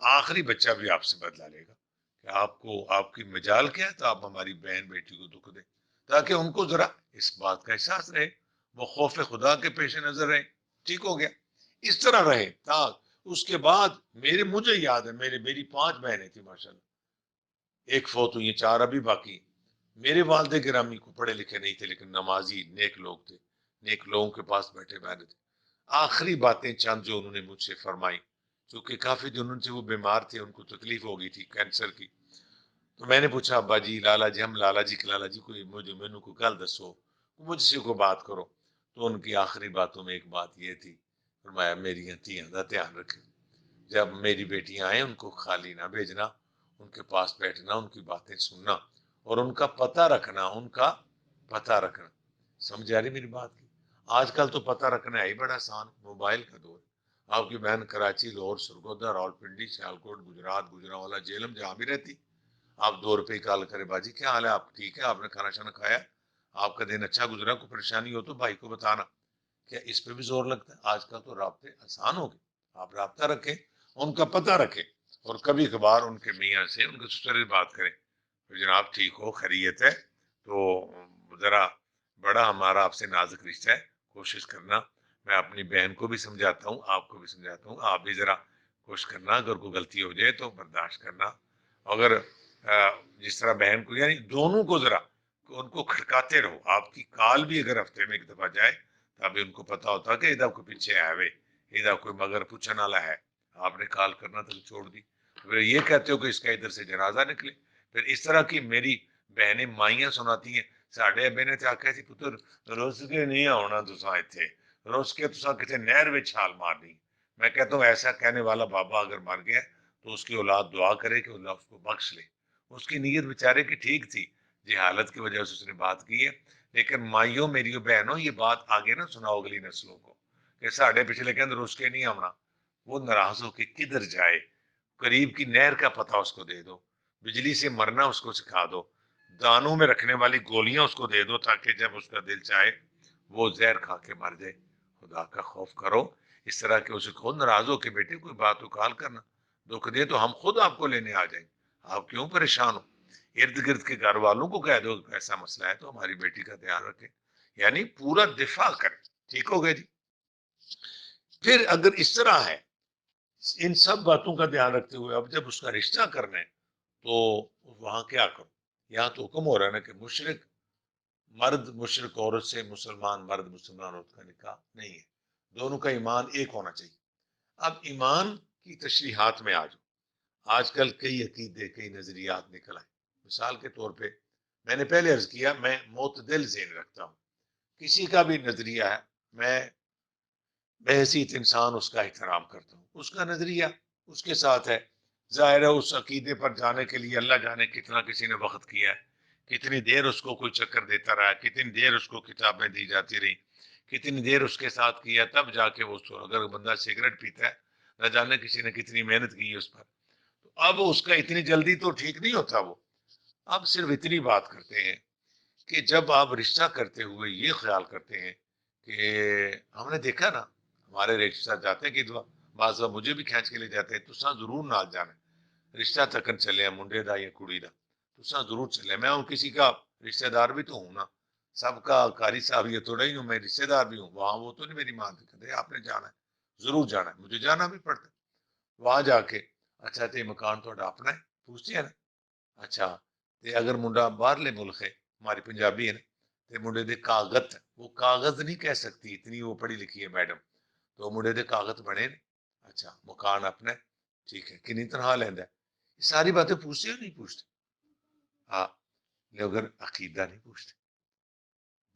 آخری بچہ بھی آپ سے بدلہ لے گا کہ آپ کو آپ کی مجال کیا ہے تو آپ ہماری بہن بیٹی کو دکھ دیں، تاکہ ان کو ذرا اس بات کا احساس رہے، وہ خوف خدا کے پیش نظر رہے۔ ٹھیک ہو گیا، اس طرح رہے تا اس کے بعد مجھے یاد ہے میری 5 بہنیں تھیں ماشاءاللہ، ایک فوت ہوئی، 4 ابھی باقی۔ میرے والد گرامی کو پڑھے لکھے نہیں تھے لیکن نمازی نیک لوگ تھے، نیک لوگوں کے پاس بیٹھے بیٹھے تھے۔ آخری باتیں چند جو انہوں نے مجھ سے فرمائی، کیونکہ کافی دنوں سے وہ بیمار تھے، ان کو تکلیف ہو گئی تھی کینسر کی، تو میں نے پوچھا ابا جی لالا جی ہم لالا جی لالا جی کوئی مجھے مینو کو گل دسو، مجھ سے کو بات کرو، تو ان کی آخری باتوں میں ایک بات یہ تھی، فرمایا میری تیاں دا دھیان رکھے، جب میری بیٹیاں آئیں ان کو خالی نہ بھیجنا، ان کے پاس بیٹھنا، ان کی باتیں سننا اور ان کا پتہ رکھنا، ان کا پتہ رکھنا۔ سمجھ آ رہی میری بات کی؟ آج کل تو پتہ رکھنا ہے ہی بڑا آسان، موبائل کا دور ہے۔ آپ کی بہن کراچی، لاہور، سرگودا، راولپنڈی، سیالکوٹ، گجرات، گوجرانوالا، جیلم جہاں بھی رہتی، آپ 2 روپے کال کرے باجی کیا حال ہے، آپ ٹھیک ہے، آپ نے کھانا شانا کھایا، آپ کا دن اچھا گزرا، کوئی پریشانی ہو تو بھائی کو بتانا۔ کیا اس پہ بھی زور لگتا ہے؟ آج کل تو رابطے آسان ہو گئے، آپ رابطہ رکھیں، ان کا پتہ رکھیں، اور کبھی کبھار ان کے میاں سے ان کے سسر سے بات کریں، جناب ٹھیک ہو، خیریت ہے، تو ذرا بڑا ہمارا آپ سے نازک رشتہ ہے، کوشش کرنا، میں اپنی بہن کو بھی سمجھاتا ہوں، آپ کو بھی سمجھاتا ہوں، آپ بھی ذرا کوشش کرنا، اگر کوئی غلطی ہو جائے تو برداشت کرنا، اگر جس طرح بہن کو یعنی دونوں کو ذرا ان کو کھٹکاتے رہو، آپ کی کال بھی اگر ہفتے میں ایک دفعہ جائے تبھی ان کو پتا ہوتا کہ ادھر کو پیچھے آوے، ادھر کوئی مگر پوچھنے والا ہے، آپ نے کال کرنا تو چھوڑ دی، پھر یہ کہتے ہو کہ اس کا ادھر سے جنازہ نکلے، پھر اس طرح کی میری بہنیں مائیاں سناتی ہیں، ساڈے ابے نے تو آخیا سی پتر روز کے نہیں آنا تساں اتنے، روز کے تساں کسی نہر میں چھال مارنی۔ میں کہتا ہوں ایسا کہنے والا بابا اگر مر گیا تو اس کی اولاد دعا کرے کہ اللہ اس کو بخش لے، اس کی نیت بیچارے کی ٹھیک تھی، جہالت کی وجہ سے اس نے بات کی ہے، لیکن مائیوں میری بہنوں یہ بات آگے نہ سناؤ اگلی نسلوں کو کہ ساڈے پچھلے کہ اندر اس کے نہیں آنا، وہ ناراض ہو کے کدھر جائے، قریب کی نہر کا پتہ اس کو دے دو، بجلی سے مرنا اس کو سکھا دو، دانوں میں رکھنے والی گولیاں اس کو دے دو تاکہ جب اس کا دل چاہے وہ زہر کھا کے مر جائے۔ خدا کا خوف کرو، اس طرح کہ اسے خود ناراض ہو کہ بیٹے کوئی بات اکال کرنا، دکھ دے تو ہم خود آپ کو لینے آ جائیں، آپ کیوں پریشان ہو، ارد گرد کے گھر والوں کو کہہ دو کہ ایسا مسئلہ ہے تو ہماری بیٹی کا دھیان رکھے، یعنی پورا دفاع کرے۔ ٹھیک ہو گیا جی؟ پھر اگر اس طرح ہے ان سب باتوں کا دھیان رکھتے ہوئے اب جب اس کا رشتہ کرنا ہے تو وہاں کیا کرو؟ یہاں تو حکم ہو رہا ہے نا کہ مشرک مرد مشرک عورت سے، مسلمان مرد مسلمان عورت کا نکاح نہیں ہے، دونوں کا ایمان ایک ہونا چاہیے۔ اب ایمان کی تشریحات میں آ جاؤ، آج کل کئی عقیدے کئی نظریات نکل آئے، مثال کے طور پہ میں نے پہلے عرض کیا میں معتدل ذہن رکھتا ہوں، کسی کا بھی نظریہ ہے میں بحیثیت انسان اس کا احترام کرتا ہوں، اس کا نظریہ اس کے ساتھ ہے، ظاہر ہے اس عقیدے پر جانے کے لیے اللہ جانے کتنا کسی نے وقت کیا ہے، کتنی دیر اس کو کوئی چکر دیتا رہا، کتنی دیر اس کو کتابیں دی جاتی رہی، کتنی دیر اس کے ساتھ کیا تب جا کے وہ، اگر بندہ سگریٹ پیتا ہے نہ جانے کسی نے کتنی محنت کی ہے اس پر، تو اب اس کا اتنی جلدی تو ٹھیک نہیں ہوتا وہ، اب صرف اتنی بات کرتے ہیں کہ جب آپ رشتہ کرتے ہوئے یہ خیال کرتے ہیں کہ ہم نے دیکھا نا ہمارے رشتہ جاتے ہیں کہ دعا بعض مجھے بھی کھینچ کے لے جاتے ہیں، تو ضرور نہ جانا رشتہ تکن چلے منڈے دا یا کڑی دا، تو ضرور چلے، میں ہوں کسی کا رشتہ دار بھی تو ہوں نا، سب کا قاری صاحب یہ تو نہیں ہوں، میں رشتہ دار بھی ہوں، وہاں وہ تو نہیں میری مان کہتے آپ نے جانا ہے، ضرور جانا ہے، مجھے جانا بھی پڑتا ہے، وہاں جا کے اچھا تے مکان تو اپنا ہے پوچھتے ہیں نا، اچھا تے اگر منڈا باہرلے ملک ہے، ہماری پنجابی ہے نا، تے منڈے دے کاغذ، وہ کاغذ نہیں کہہ سکتی اتنی وہ پڑھی لکھی ہے میڈم، تو منڈے دے کاغذ بنے نے، اچھا مکان اپنا ہے، ٹھیک ہے کنی تنخواہ لینا ہے، یہ ساری باتیں پوچھتے ہو نہیں پوچھتے؟ ہاں، اگر عقیدہ نہیں پوچھتے،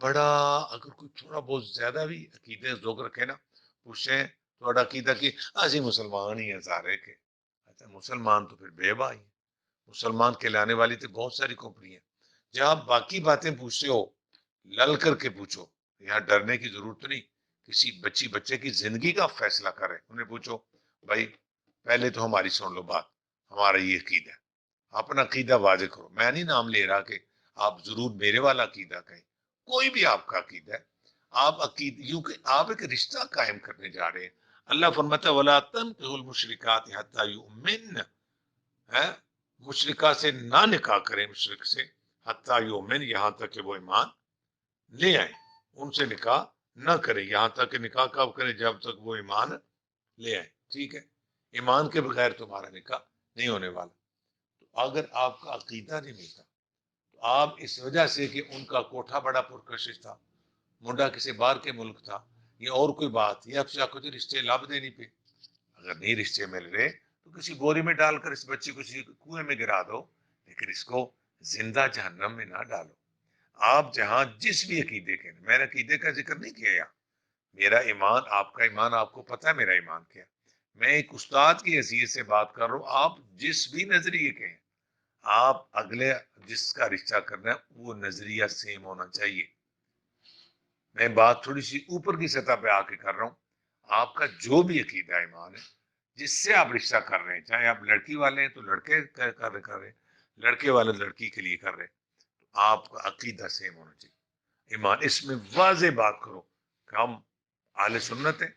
بڑا اگر کوئی تھوڑا بہت زیادہ بھی عقیدے ذوق رکھے نا، پوچھیں تھوڑا عقیدہ کی اسی مسلمان ہی ہیں سارے کے، اچھا مسلمان تو پھر بے بائی ہیں، مسلمان کہلانے والی تو بہت ساری کمپنی ہیں، جہاں باقی باتیں پوچھتے ہو لل کر کے پوچھو، یہاں ڈرنے کی ضرورت نہیں، کسی بچے کی زندگی کا فیصلہ کرے انہیں پوچھو بھائی پہلے تو ہماری سن لو بات، ہمارا یہ عقیدہ ہے، اپنا عقیدہ واضح کرو، میں نہیں نام لے رہا کہ آپ ضرور میرے والا عقیدہ کہیں، کوئی بھی آپ کا عقیدہ ہے، آپ عقید یوں کہ آپ ایک رشتہ قائم کرنے جا رہے ہیں. اللہ فرماتا ہے وَلَا تَنكِحُوا الْمُشْرِكَاتِ حَتَّى يُؤْمِنَّ، ہے مشرکہ سے نہ نکاح کریں، مشرک سے حتیٰ یؤمن، یہاں تک کہ وہ ایمان لے آئیں. ان سے نکاح نہ کریں یہاں تک کہ نکاح کب کریں؟ جب تک وہ ایمان لے آئیں. ٹھیک ہے، ایمان کے بغیر تمہارا نکاح نہیں ہونے والا. تو اگر آپ کا عقیدہ نہیں ملتا تو آپ اس وجہ سے کہ ان کا کوٹھا بڑا پرکشش تھا، منڈا کسی باہر کے ملک تھا، یا اور کوئی بات، یا کچھ رشتے لاب دینی پہ، اگر نہیں رشتے مل رہے تو کسی بوری میں ڈال کر اس بچے کو کسی کنویں میں گرا دو، لیکن اس کو زندہ جہنم میں نہ ڈالو. آپ جہاں جس بھی عقیدے کے، میں نے عقیدے کا ذکر نہیں کیا یہاں، میرا ایمان، آپ کا ایمان، آپ کو پتہ ہے میرا ایمان کیا. میں ایک استاد کی حیثیت سے بات کر رہا ہوں. آپ جس بھی نظریے کے ہیں، آپ اگلے جس کا رشتہ کرنا ہے وہ نظریہ سیم ہونا چاہیے. میں بات تھوڑی سی اوپر کی سطح پہ آ کے کر رہا ہوں. آپ کا جو بھی عقیدہ ایمان ہے، جس سے آپ رشتہ کر رہے ہیں، چاہے آپ لڑکی والے ہیں تو لڑکے کر رہے ہیں، لڑکے والے لڑکی کے لیے کر رہے ہیں، تو آپ کا عقیدہ سیم ہونا چاہیے. ایمان، اس میں واضح بات کرو کہ ہم اہل سنت ہیں،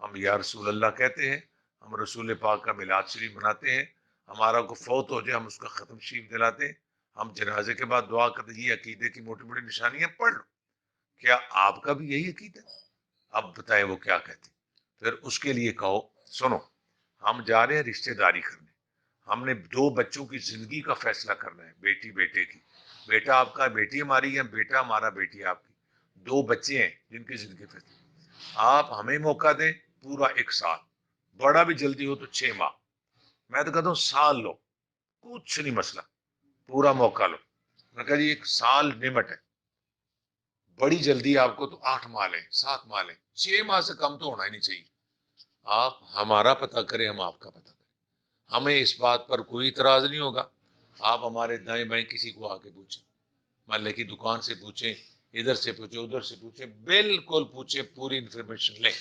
ہم یا رسول اللہ کہتے ہیں، ہم رسول پاک کا میلاد شریف مناتے ہیں، ہمارا کو فوت ہو جائے ہم اس کا ختم شریف دلاتے ہیں، ہم جنازے کے بعد دعا کرتے ہیں. یہ عقیدے کی موٹی موٹی نشانیاں پڑھ لو. کیا آپ کا بھی یہی عقیدہ ہے؟ اب بتائیں وہ کیا کہتے ہیں. پھر اس کے لیے کہو سنو، ہم جا رہے ہیں رشتہ داری کرنے، ہم نے دو بچوں کی زندگی کا فیصلہ کرنا ہے، بیٹی بیٹے کی. بیٹا آپ کا، بیٹی ہماری ہے، بیٹا ہمارا، بیٹی آپ کی. دو بچے ہیں جن کی زندگی فیصلہ. آپ ہمیں موقع دیں پورا 1 سال، بڑا بھی جلدی ہو تو 6 ماہ، میں تو کہتا ہوں سال لو، کچھ نہیں مسئلہ، پورا موقع لو. میں کہا جی 1 سال نمٹ ہے، بڑی جلدی آپ کو تو 8 ماہ لیں، 7 ماہ لیں، 6 ماہ سے کم تو ہونا ہی نہیں چاہیے. آپ ہمارا پتہ کریں، ہم آپ کا پتہ کریں، ہمیں اس بات پر کوئی اعتراض نہیں ہوگا. آپ ہمارے دائیں بائیں کسی کو آ کے پوچھیں، محلے کی دکان سے پوچھیں، ادھر سے پوچھیں، ادھر سے پوچھیں، بالکل پوچھیں، پوری انفارمیشن لیں.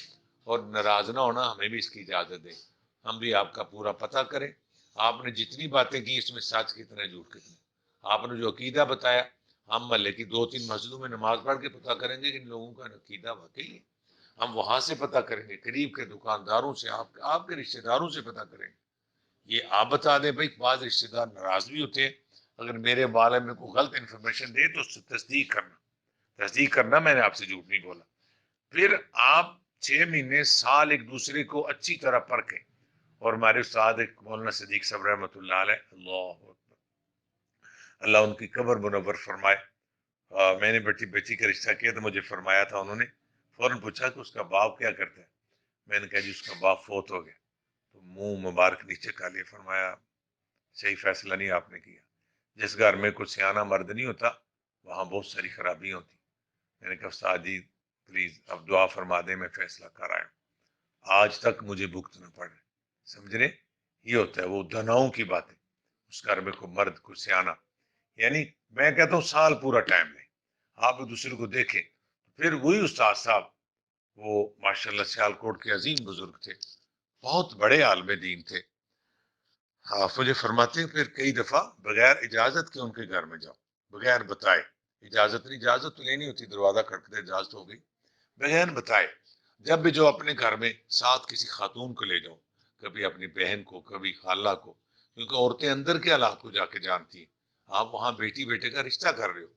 اور ناراض نہ ہونا، ہمیں بھی اس کی اجازت دیں، ہم بھی آپ کا پورا پتہ کریں. آپ نے جتنی باتیں کی اس میں سچ کتنا ہے، جھوٹ کتنا ہے. آپ نے جو عقیدہ بتایا، ہم محلے کی 2-3 مسجدوں میں نماز پڑھ کے پتہ کریں گے کہ ان لوگوں کا عقیدہ واقعی ہے. ہم وہاں سے پتہ کریں گے، قریب کے دکانداروں سے، آپ کے رشتہ داروں سے پتہ کریں گے. یہ آپ بتا دیں بھائی، بعض رشتہ دار ناراض بھی ہوتے ہیں، اگر میرے بارے میں کوئی غلط انفارمیشن دے تو اس سے تصدیق کرنا، میں نے آپ سے جھوٹ نہیں بولا. پھر آپ 6 مہینے سال ایک دوسرے کو اچھی طرح پرکھیں. اور ہمارے استاد ایک مولانا صدیق صاحب رحمۃ اللہ علیہ، اللہ اکبر، اللہ ان کی قبر منور فرمائے. میں نے بیٹی کا رشتہ کیا تو مجھے فرمایا تھا، انہوں نے فوراً پوچھا کہ اس کا باپ کیا کرتا ہے. میں نے کہا جی اس کا باپ فوت ہو گیا. تو منہ مبارک نیچے کا لیے فرمایا صحیح فیصلہ نہیں آپ نے کیا. جس گھر میں کوئی سیانہ مرد نہیں ہوتا وہاں بہت ساری خرابیاں ہوتی. میں نے کہا استاد جی پلیز اب دعا فرما دیں، میں فیصلہ کر آیا ہوں، آج تک مجھے بھگتنا پڑ رہا ہے. سمجھ رہے؟ یہ ہوتا ہے وہ دناؤں کی باتیں. اس گھر میں کوئی مرد، کوئی سیانہ، یعنی میں کہتا ہوں سال پورا ٹائم لیں، آپ ایک دوسرے کو دیکھیں. پھر وہی استاد صاحب، وہ ماشاءاللہ سیالکوٹ کے عظیم بزرگ تھے، بہت بڑے عالم دین تھے. ہاں مجھے فرماتے ہیں پھر کئی دفعہ بغیر اجازت کے ان کے گھر میں جاؤ، بغیر بتائے. اجازت تو لینی ہوتی، دروازہ کھٹکتے اجازت ہو گئی، بغیر بتائے. جب بھی جو اپنے گھر میں ساتھ کسی خاتون کو لے جاؤ، کبھی اپنی بہن کو، کبھی خالہ کو، کیونکہ عورتیں اندر کے حالات کو جا کے جانتی ہیں. آپ وہاں بیٹی بیٹے کا رشتہ کر رہے ہو،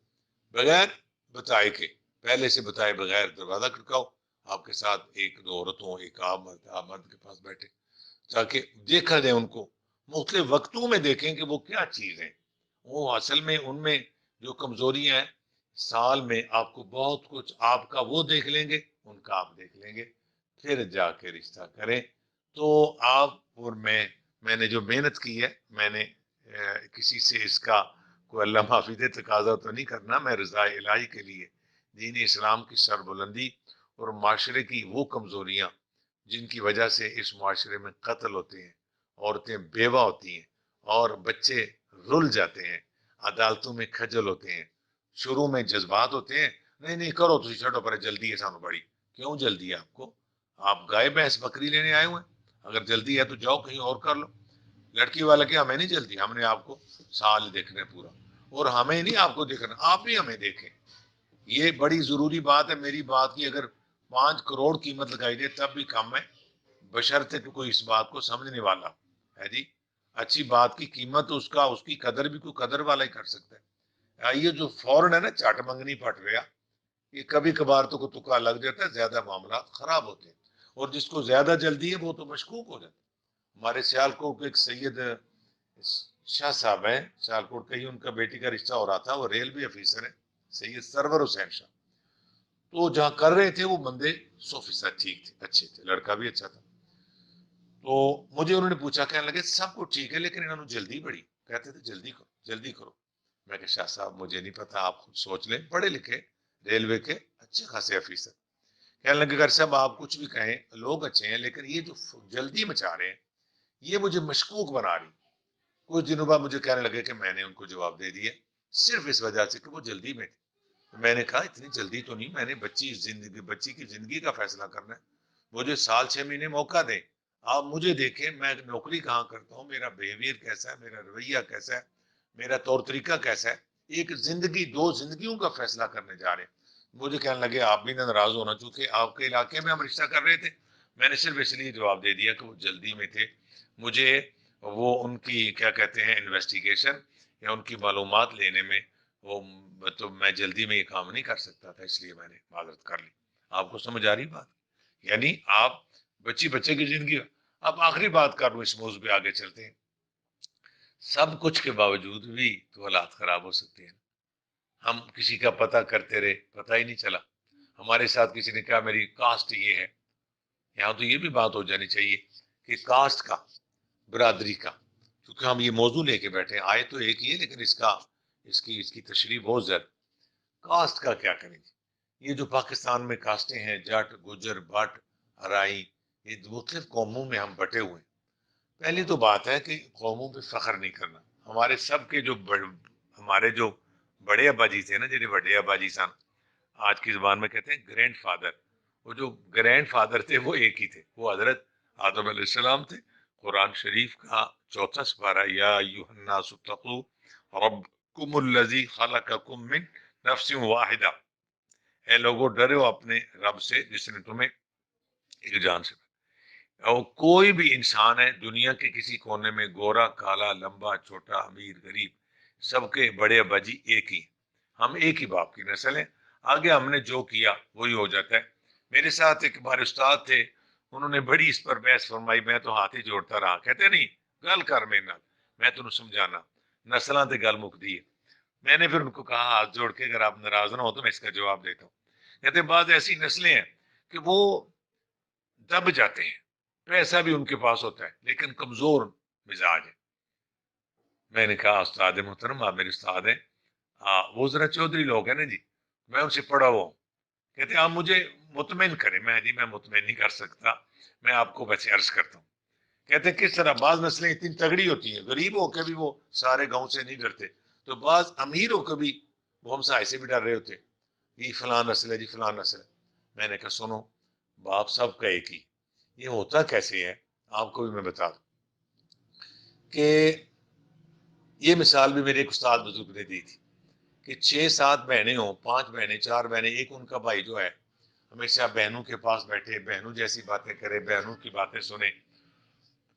بغیر بتائے کے، پہلے سے بتائے بغیر دروازہ کھٹکاؤ. آپ کے ساتھ 1-2 عورتوں، ایک آپ مرد کے پاس بیٹھے، تاکہ دیکھا جائے ان کو. مختلف وقتوں میں دیکھیں کہ وہ کیا چیز ہے، وہ اصل میں ان میں جو کمزوریاں ہیں. سال میں آپ کو بہت کچھ آپ کا وہ دیکھ لیں گے، ان کا آپ دیکھ لیں گے، پھر جا کے رشتہ کریں. تو آپ اور میں نے جو محنت کی ہے، میں نے کسی سے اس کا کوئی اللہ معافی دے تقاضا تو نہیں کرنا. میں رضا الہی کے لیے دین اسلام کی سربلندی اور معاشرے کی وہ کمزوریاں جن کی وجہ سے اس معاشرے میں قتل ہوتے ہیں، عورتیں بیوہ ہوتی ہیں، اور بچے رل جاتے ہیں، عدالتوں میں کھجل ہوتے ہیں، شروع میں جذبات ہوتے ہیں، نہیں نہیں کرو تو چھوڑو پر جلدی ہے سانو بڑی. کیوں جلدی ہے آپ کو؟ آپ گائے بھینس بکری لینے آئے ہوئے ہیں، اگر جلدی ہے تو جاؤ کہیں اور کر لو. لڑکی والا کہ ہمیں نہیں جلدی، ہم نے آپ کو سال دیکھنا ہے پورا، اور ہمیں نہیں آپ کو دیکھنا، آپ بھی ہمیں دیکھیں. یہ بڑی ضروری بات ہے، میری بات کی اگر 5 کروڑ قیمت لگائی جائے تب بھی کم ہے، بشرطے کہ کوئی اس بات کو سمجھنے والا ہے جی۔ اچھی بات کی قیمت اس کا، اس کی قدر بھی کوئی قدر والا ہی کر سکتا ہے۔ یہ جو فوراً ہے نا چٹ منگنی پٹ رہا، یہ کبھی کبھار تو کو تکا لگ جاتا ہے، زیادہ معاملات خراب ہوتے ہیں، اور جس کو زیادہ جلدی ہے وہ تو مشکوک ہو جاتا ہے۔ ہمارے سیالکوٹ کے ایک سید شاہ صاحب ہیں، سیالکوٹ کا ہی ان کا بیٹی کا رشتہ ہو رہا تھا، وہ ریلوے افیسر ہیں، سید سرور حسین شاہ۔ تو جہاں کر رہے تھے وہ بندے 100% ٹھیک تھے، اچھے تھے، لڑکا بھی اچھا تھا۔ تو مجھے انہوں نے پوچھا، کہنے لگے سب کچھ ٹھیک ہے لیکن انہوں نے جلدی بڑی، کہتے تھے جلدی کرو جلدی کرو۔ میں کہ شاہ صاحب مجھے نہیں پتا، آپ خود سوچ لیں، پڑھے لکھے ریلوے کے اچھے خاصے افیسر۔ کہنے لگے اگر صاحب آپ کچھ بھی کہیں، لوگ اچھے ہیں لیکن یہ جو جلدی مچا رہے ہیں یہ مجھے مشکوک بنا رہی۔ کچھ دنوں بعد مجھے کہنے لگے کہ میں نے ان کو جواب دے دیا، صرف اس وجہ سے کہ وہ جلدی میں تھے۔ میں نے کہا اتنی جلدی تو نہیں، میں نے بچی کی زندگی کا فیصلہ کرنا ہے، مجھے سال 6 مہینے موقع دیں۔ آپ مجھے دیکھیں میں نوکری کہاں کرتا ہوں، میرا بیہیویئر کیسا ہے، میرا رویہ کیسا ہے، میرا طور طریقہ کیسا ہے، ایک زندگی 2 زندگیوں کا فیصلہ کرنے جا رہے ہیں۔ مجھے کہنے لگے آپ بھی ناراض ہونا، چونکہ آپ کے علاقے میں ہم رشتہ کر رہے تھے۔ میں نے صرف اس لیے جواب دے دیا کہ وہ جلدی میں تھے، مجھے وہ ان کی کیا کہتے ہیں انویسٹیگیشن یا ان کی معلومات لینے میں وہ، تو میں جلدی میں یہ کام نہیں کر سکتا تھا، اس لیے میں نے معذرت کر لی۔ آپ کو سمجھ آ رہی بات؟ یعنی آپ بچے کی زندگی۔ اب آخری بات کر لوں اس موضوع پہ، آگے چلتے ہیں۔ سب کچھ کے باوجود بھی تو حالات خراب ہو سکتے ہیں۔ ہم کسی کا پتہ کرتے رہے، پتہ ہی نہیں چلا، ہمارے ساتھ کسی نے کہا میری کاسٹ یہ ہے۔ یہاں تو یہ بھی بات ہو جانی چاہیے کہ کاسٹ کا، برادری کا، کیونکہ ہم یہ موضوع لے کے بیٹھے ہیں، آئے تو ایک ہی ہے لیکن اس کی تشریح بہت زیادہ۔ کاسٹ کا کیا کریں گے؟ یہ جو پاکستان میں کاسٹیں ہیں، جٹ، گجر، بٹ، ارائی، یہ مختلف قوموں میں ہم بٹے ہوئے ہیں۔ پہلی تو بات ہے کہ قوموں پہ فخر نہیں کرنا۔ ہمارے سب کے ہمارے جو بڑے ابا جی تھے نا، جنہیں بڑے ابا جی سن، آج کی زبان میں کہتے ہیں گرینڈ فادر، وہ جو گرینڈ فادر تھے وہ ایک ہی تھے، وہ حضرت آدم علیہ السلام تھے۔ قرآن شریف کا 4 سپارہ، یا ایھا الناس اتقوا ربکم الذی خلقکم من نفس واحدہ، اے لوگوں ڈرو اپنے رب سے جس نے تمہیں ایک جان سے۔ اور کوئی بھی انسان ہے دنیا کے کسی کونے میں، گورا، کالا، لمبا، چھوٹا، امیر، غریب، سب کے بڑے ابا جی ایک ہی، ہم ایک ہی باپ کی نسل ہیں۔ آگے ہم نے جو کیا وہی ہو جاتا ہے۔ میرے ساتھ ایک ہمارے استاد تھے، انہوں نے بڑی اس پر بحث فرمائی، میں تو ہاتھ ہی جوڑتا رہا، کہتے نہیں گل کر میرے نال، میں تمہیں سمجھانا، نسلاں تے گل مکدی ہے۔ میں نے پھر ان کو کہا ہاتھ جوڑ کے اگر آپ ناراض نہ ہو تو میں اس کا جواب دیتا ہوں۔ کہتے بعض ایسی نسلیں ہیں کہ وہ دب جاتے ہیں، پیسہ بھی ان کے پاس ہوتا ہے لیکن کمزور مزاج ہے۔ میں نے کہا استاد محترم آپ میرے استاد ہیں، وہ ذرا چودھری لوگ ہیں نا جی، میں ان سے پڑھا ہوا ہوں۔ کہتے آپ مجھے مطمئن کریں، میں جی میں مطمئن نہیں کر سکتا، میں آپ کو ویسے عرض کرتا ہوں۔ کہتے کس طرح؟ بعض نسلیں اتنی تگڑی ہوتی ہیں، غریب ہو کے بھی وہ سارے گاؤں سے نہیں ڈرتے، تو بعض امیر ہو کے بھی وہ ہم سے بھی ڈر رہے ہوتے، یہ فلاں نسل ہے جی، فلاں نسل ہے۔ میں نے کہا سنو، باپ سب کا ایک ہی، یہ ہوتا کیسے ہے آپ کو بھی میں بتا دوں کہ یہ مثال بھی میرے ایک استاد بزرگ نے دی تھی کہ 6-7 بہنیں ہوں، 5 بہنیں، 4 بہنیں، ایک ان کا بھائی جو ہے ہمیشہ بہنوں کے پاس بیٹھے، بہنوں جیسی باتیں کرے، بہنوں کی باتیں سنے۔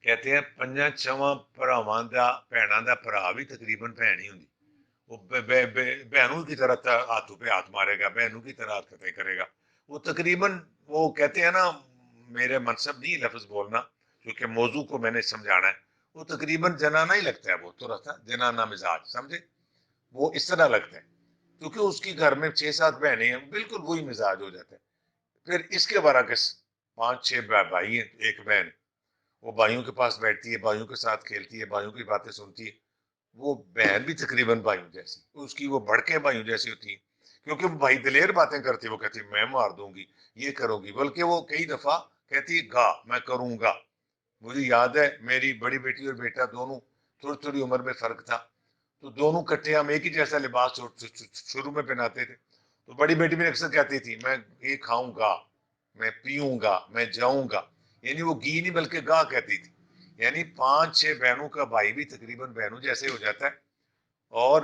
کہتے ہیں 5-6 ਭਰਾਵਾਂ ਦਾ ਭੈਣਾਂ ਦਾ ਭਰਾ بھی تقریباً بہن ہی ہوندی، وہ بہنوں کی طرح ہاتھوں پہ ہاتھ مارے گا، بہنوں کی طرح حرکتیں کرے گا، وہ تقریباً، وہ کہتے ہیں نا، میرے منصب نہیں لفظ بولنا کیونکہ موضوع کو میں نے سمجھانا ہے، وہ تقریباً جنانہ ہی لگتا ہے، وہ تھوڑا سا جنانہ مزاج، سمجھے؟ وہ اس طرح لگتا ہے کیونکہ اس کی گھر میں 6-7 بہنیں ہیں، بالکل وہی مزاج ہو جاتا ہے۔ پھر اس کے برعکس 5-6 بھائی ہیں، ایک بہن، وہ بھائیوں کے پاس بیٹھتی ہے، بھائیوں کے ساتھ کھیلتی ہے، بھائیوں کی باتیں سنتی ہے، وہ بہن بھی تقریباً بھائیوں جیسی، اس کی وہ بڑکیں بھائیوں جیسی ہوتی ہیں، کیونکہ وہ بھائی دلیر باتیں کرتی ہے، وہ کہتی ہے میں مار دوں گی، یہ کروں گی، بلکہ وہ کئی دفعہ کہتی ہے گا، میں کروں گا۔ مجھے یاد ہے میری بڑی بیٹی اور بیٹا دونوں تھوڑی تھوڑی عمر میں فرق تھا، تو دونوں کٹھے ہم ایک ہی جیسا لباس شروع میں پہناتے تھے، تو بڑی بیٹی میں اکثر کہتی تھی میں یہ کھاؤں گا، میں پیوں گا، میں جاؤں گا، یعنی وہ گی نہیں بلکہ گا کہتی تھی۔ یعنی 5-6 بہنوں کا بھائی بھی تقریباً بہنوں جیسے ہو جاتا ہے، اور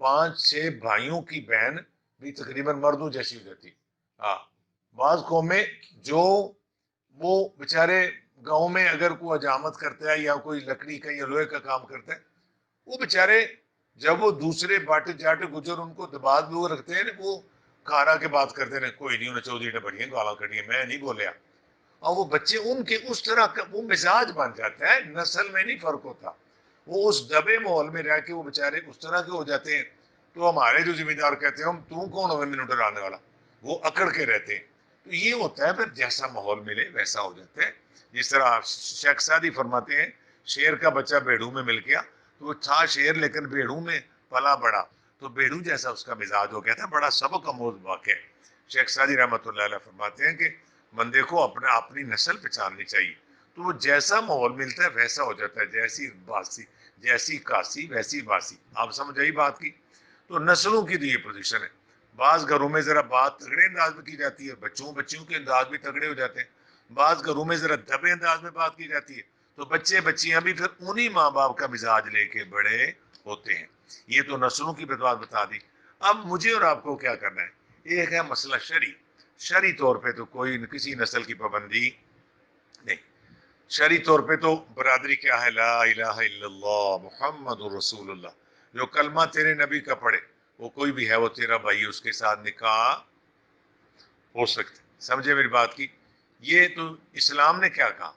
5-6 بھائیوں کی بہن بھی تقریباً مردوں جیسی ہو جاتی ہے. ہاں بعض قومیں جو وہ بیچارے گاؤں میں اگر کوئی حجامت کرتا ہے یا کوئی لکڑی کا یا لوہے کا کام کرتا ہے، وہ بیچارے جب وہ دوسرے باٹے جاٹے گجر ان کو دباد لوگ رکھتے ہیں وہ کھارا کے بات کرتے ہیں، کوئی نہیں انہیں چودھری نے بڑی گالاں کڑی ہیں، میں نہیں بولیا. اور وہ بچے ان کے اس طرح کا وہ مزاج بن جاتا ہے، نسل میں نہیں فرق ہوتا. وہ اس دبے ماحول میں رہ کے وہ بیچارے اس طرح کے ہو جاتے ہیں. تو ہمارے جو ذمہ دار کہتے ہیں ہم تو کون ہوگا مینو ڈرانے والا، وہ اکڑ کے رہتے ہیں. تو یہ ہوتا ہے پھر جیسا ماحول ملے ویسا ہو جاتا ہے. جس طرح شیخ سعدی فرماتے ہیں شیر کا بچہ بیڑو میں مل گیا تو وہ تھا شیر لیکن بیڑو میں پلا بڑا، تو بیڑو جیسا اس کا مزاج ہو گیا تھا. بڑا سبق آموز واقعہ ہے. شیخ سعدی رحمۃ اللہ علیہ فرماتے ہیں کہ بندے کو اپنی نسل پہچاننی چاہیے، تو وہ جیسا ماحول ملتا ہے ویسا ہو جاتا ہے. جیسی کاسی ویسی باسی. آپ سمجھ آئی بات کی؟ تو نسلوں کی تو یہ پوزیشن ہے. بعض گھروں میں ذرا بات تگڑے انداز میں کی جاتی ہے، بچیوں کے انداز بھی تگڑے ہو جاتے ہیں. بعض گھروں میں ذرا دبے انداز میں بات کی جاتی ہے، تو بچے بچیاں بھی پھر انہی ماں باپ کا مزاج لے کے بڑے ہوتے ہیں. یہ تو نسلوں کی بات بتا دی. اب مجھے اور آپ کو کیا کرنا ہے؟ ایک ہے مسئلہ شرعی طور پہ تو کوئی کسی نسل کی پابندی نہیں. شرعی طور پہ تو برادری کیا ہے؟ لا الہ الا اللہ محمد رسول اللہ. جو کلمہ تیرے نبی کا پڑھے وہ کوئی بھی ہے، وہ تیرا بھائی، اس کے ساتھ نکاح ہو سکتا. سمجھے میری بات کی؟ یہ تو اسلام نے کیا کہا؟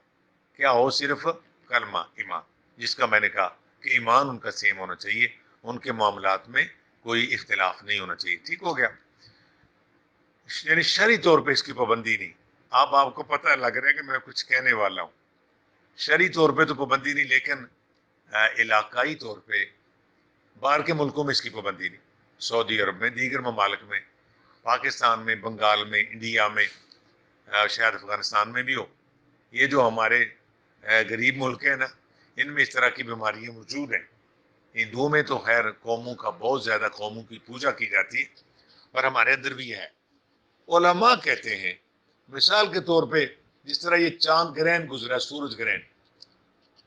کیا ہو؟ صرف کلمہ ایمان، جس کا میں نے کہا کہ ایمان ان کا سیم ہونا چاہیے، ان کے معاملات میں کوئی اختلاف نہیں ہونا چاہیے. ٹھیک ہو گیا؟ یعنی شرعی طور پہ اس کی پابندی نہیں. آپ کو پتہ لگ رہا ہے کہ میں کچھ کہنے والا ہوں. شرعی طور پہ تو پابندی نہیں، لیکن علاقائی طور پہ باہر کے ملکوں میں اس کی پابندی نہیں. سعودی عرب میں، دیگر ممالک میں، پاکستان میں، بنگال میں، انڈیا میں، شاید افغانستان میں بھی ہو. یہ جو ہمارے غریب ملک ہیں نا، ان میں اس طرح کی بیماریاں موجود ہیں. ہندوؤں میں تو خیر قوموں کا بہت زیادہ قوموں کی پوجا کی جاتی ہے، اور ہمارے اندر بھی ہے. علماء کہتے ہیں مثال کے طور پہ جس طرح یہ چاند گرہن گزرا، سورج گرہن،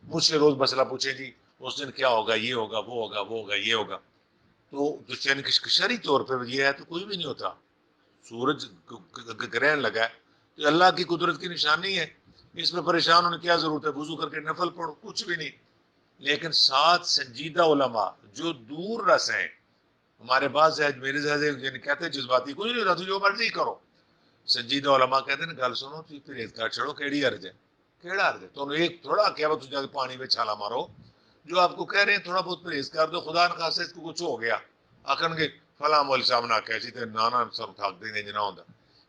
مجھ سے روز مسئلہ پوچھیں جی اس دن کیا ہوگا، یہ ہوگا، وہ ہوگا، وہ ہوگا، یہ ہوگا. تو شرعی طور پہ یہ ہے تو کوئی بھی نہیں ہوتا. سورج گرہن لگا ہے تو اللہ کی قدرت کی نشانی ہے. اس میں پریشان ہونے کی کیا ضرورت ہے؟ وضو کر کے نفل پڑھو، کچھ بھی نہیں. لیکن ساتھ سنجیدہ علماء جو دور رس ہیں، ہمارے پاس ہے میرے یعنی کہتے ہیں جذباتی کوئی نہیں ہوتا، جو مرضی کرو. سنجیدہ علماء کہتے ہیں گل سنو تھی پرہیزگار چھڑو، کیڑی عرض ہے؟ کیڑا عرض ہے؟ تو ایک تھوڑا کیا بات جا کے پانی میں چھالا مارو. جو آپ کو کہہ رہے ہیں تھوڑا بہت پرہیز کر دو، خدا نخواستہ اس کو کچھ ہو گیا آخر گے فلاں مول صاحب نہ کیسی تے نانا سب ٹھاک دیں نہ ہوتا.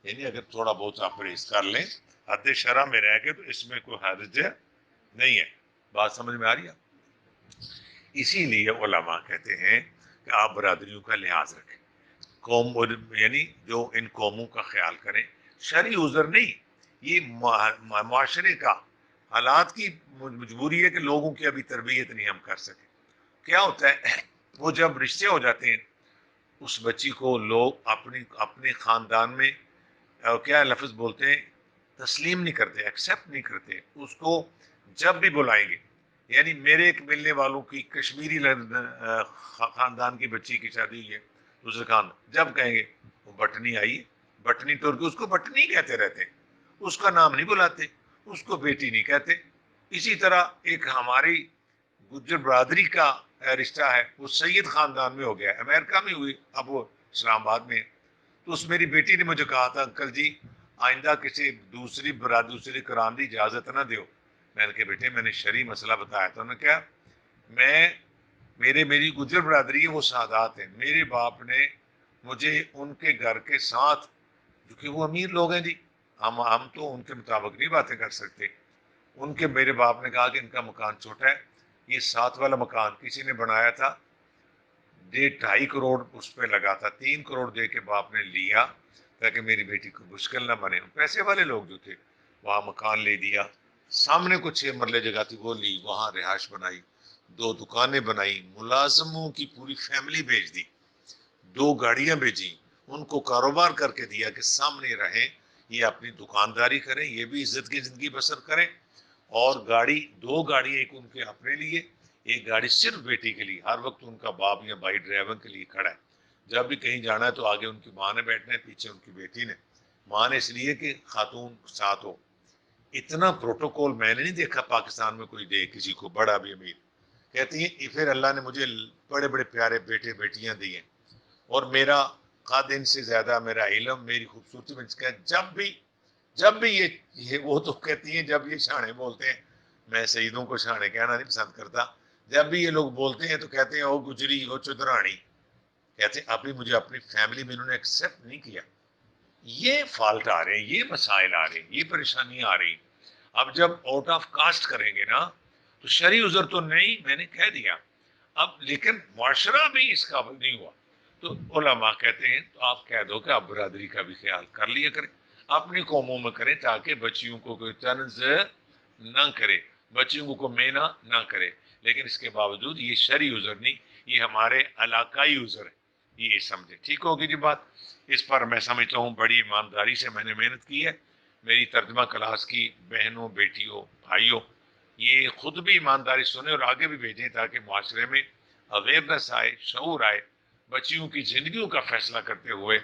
یعنی اگر تھوڑا بہت آپ پرہیز کر لیں حد شرع میں رہ کے تو اس میں کوئی حرج نہیں ہے. بات سمجھ میں آ رہی ہے؟ اسی لیے علماء کہتے ہیں کہ آپ برادریوں کا لحاظ رکھیں، قوم یعنی جو ان قوموں کا خیال کریں. شرعی عذر نہیں، یہ معاشرے کا حالات کی مجبوری ہے کہ لوگوں کی ابھی تربیت نہیں ہم کر سکے. کیا ہوتا ہے وہ جب رشتے ہو جاتے ہیں اس بچی کو لوگ اپنے خاندان میں کیا لفظ بولتے ہیں، تسلیم نہیں کرتے، ایکسیپٹ نہیں کرتے. اس کو جب بھی بلائیں گے، یعنی میرے ایک ملنے والوں کی کشمیری خاندان کی بچی کی شادی ہوئی ہے دوسرے خاندان، جب کہیں گے وہ بٹنی آئی، بٹنی ترکی، اس کو بٹنی کہتے رہتے ہیں، اس کا نام نہیں بلاتے، اس کو بیٹی نہیں کہتے. اسی طرح ایک ہماری گجر برادری کا رشتہ ہے، وہ سید خاندان میں ہو گیا، امریکہ میں ہوئی، اب وہ اسلام آباد میں. تو اس میری بیٹی نے مجھے کہا تھا انکل جی آئندہ کسی دوسری برادری کران دی اجازت نہ دیو. میں نے کہا بیٹے میں نے شرعی مسئلہ بتایا تھا. انہوں نے کیا؟ میری گجر برادری ہے، وہ سادات ہیں، میرے باپ نے مجھے ان کے گھر کے ساتھ، کیونکہ وہ امیر لوگ ہیں جی، ہم تو ان کے مطابق نہیں باتیں کر سکتے. میرے باپ نے کہا کہ ان کا مکان چھوٹا ہے، یہ 7 والا مکان کسی نے بنایا تھا، 2.5 کروڑ اس پہ لگا تھا، 3 کروڑ دے کے باپ نے لیا تاکہ میری بیٹی کو مشکل نہ بنے. پیسے والے لوگ جو تھے وہاں مکان لے دیا، سامنے کو 6 مرلے جگہ تھی وہ لی، وہاں رہائش بنائی، 2 دکانیں بنائی، ملازموں کی پوری فیملی بھیج دی، 2 گاڑیاں بھیجی، ان کو کاروبار کر کے دیا کہ سامنے رہیں، یہ اپنی دکانداری کریں، یہ بھی عزت کی زندگی بسر کریں. اور 2 گاڑی، ایک ان کے اپنے لیے، ایک گاڑی صرف بیٹی کے لیے، ہر وقت ان کا باپ یا بھائی ڈرائیور کے لیے کھڑا ہے. جب بھی کہیں جانا ہے تو آگے ان کی ماں نے بیٹھنا ہے، پیچھے ان کی بیٹی نے۔ ماں نے اس لیے کہ خاتون ساتھ ہو۔ اتنا پروٹوکول میں نے نہیں دیکھا پاکستان میں کوئی دے کسی کو، بڑا بھی امیر۔ کہتی ہیں پھر اللہ نے مجھے بڑے بڑے پیارے بیٹے بیٹیاں دی ہیں، اور میرا قد ان سے زیادہ میرا علم، میری خوبصورتی میں جب بھی یہ وہ تو کہتی ہیں جب یہ شانے بولتے ہیں، میں سیدوں کو شانے کہنا نہیں پسند کرتا، جب بھی یہ لوگ بولتے ہیں تو کہتے ہیں او گجری او چودرانی، کہتے ہیں ابھی مجھے اپنی فیملی میں انہوں نے ایکسیپٹ نہیں کیا۔ یہ فالٹ آ رہے ہیں، یہ مسائل آ رہے ہیں، یہ پریشانیاں آ رہی ہیں۔ اب جب آؤٹ آف کاسٹ کریں گے نا تو شرعی عذر تو نہیں، میں نے کہہ دیا، اب لیکن معاشرہ بھی اس قابل نہیں ہوا، تو علماء کہتے ہیں تو آپ کہہ دو کہ آپ برادری کا بھی خیال کر لیا کریں، اپنی قوموں میں کریں تاکہ بچیوں کو کوئی طنز نہ کرے، بچیوں کو مینا نہ کرے۔ لیکن اس کے باوجود یہ شرعی عذر نہیں، یہ ہمارے علاقائی عذر ہے، یہ سمجھے۔ ٹھیک ہوگی جی بات؟ اس پر میں سمجھتا ہوں بڑی ایمانداری سے میں نے محنت کی ہے۔ میری ترجمہ کلاس کی بہنوں، بیٹیوں، بھائیوں، یہ خود بھی ایمانداری سنیں اور آگے بھی بھیجیں تاکہ معاشرے میں اویئرنیس آئے، شعور آئے، بچیوں کی زندگیوں کا فیصلہ کرتے ہوئے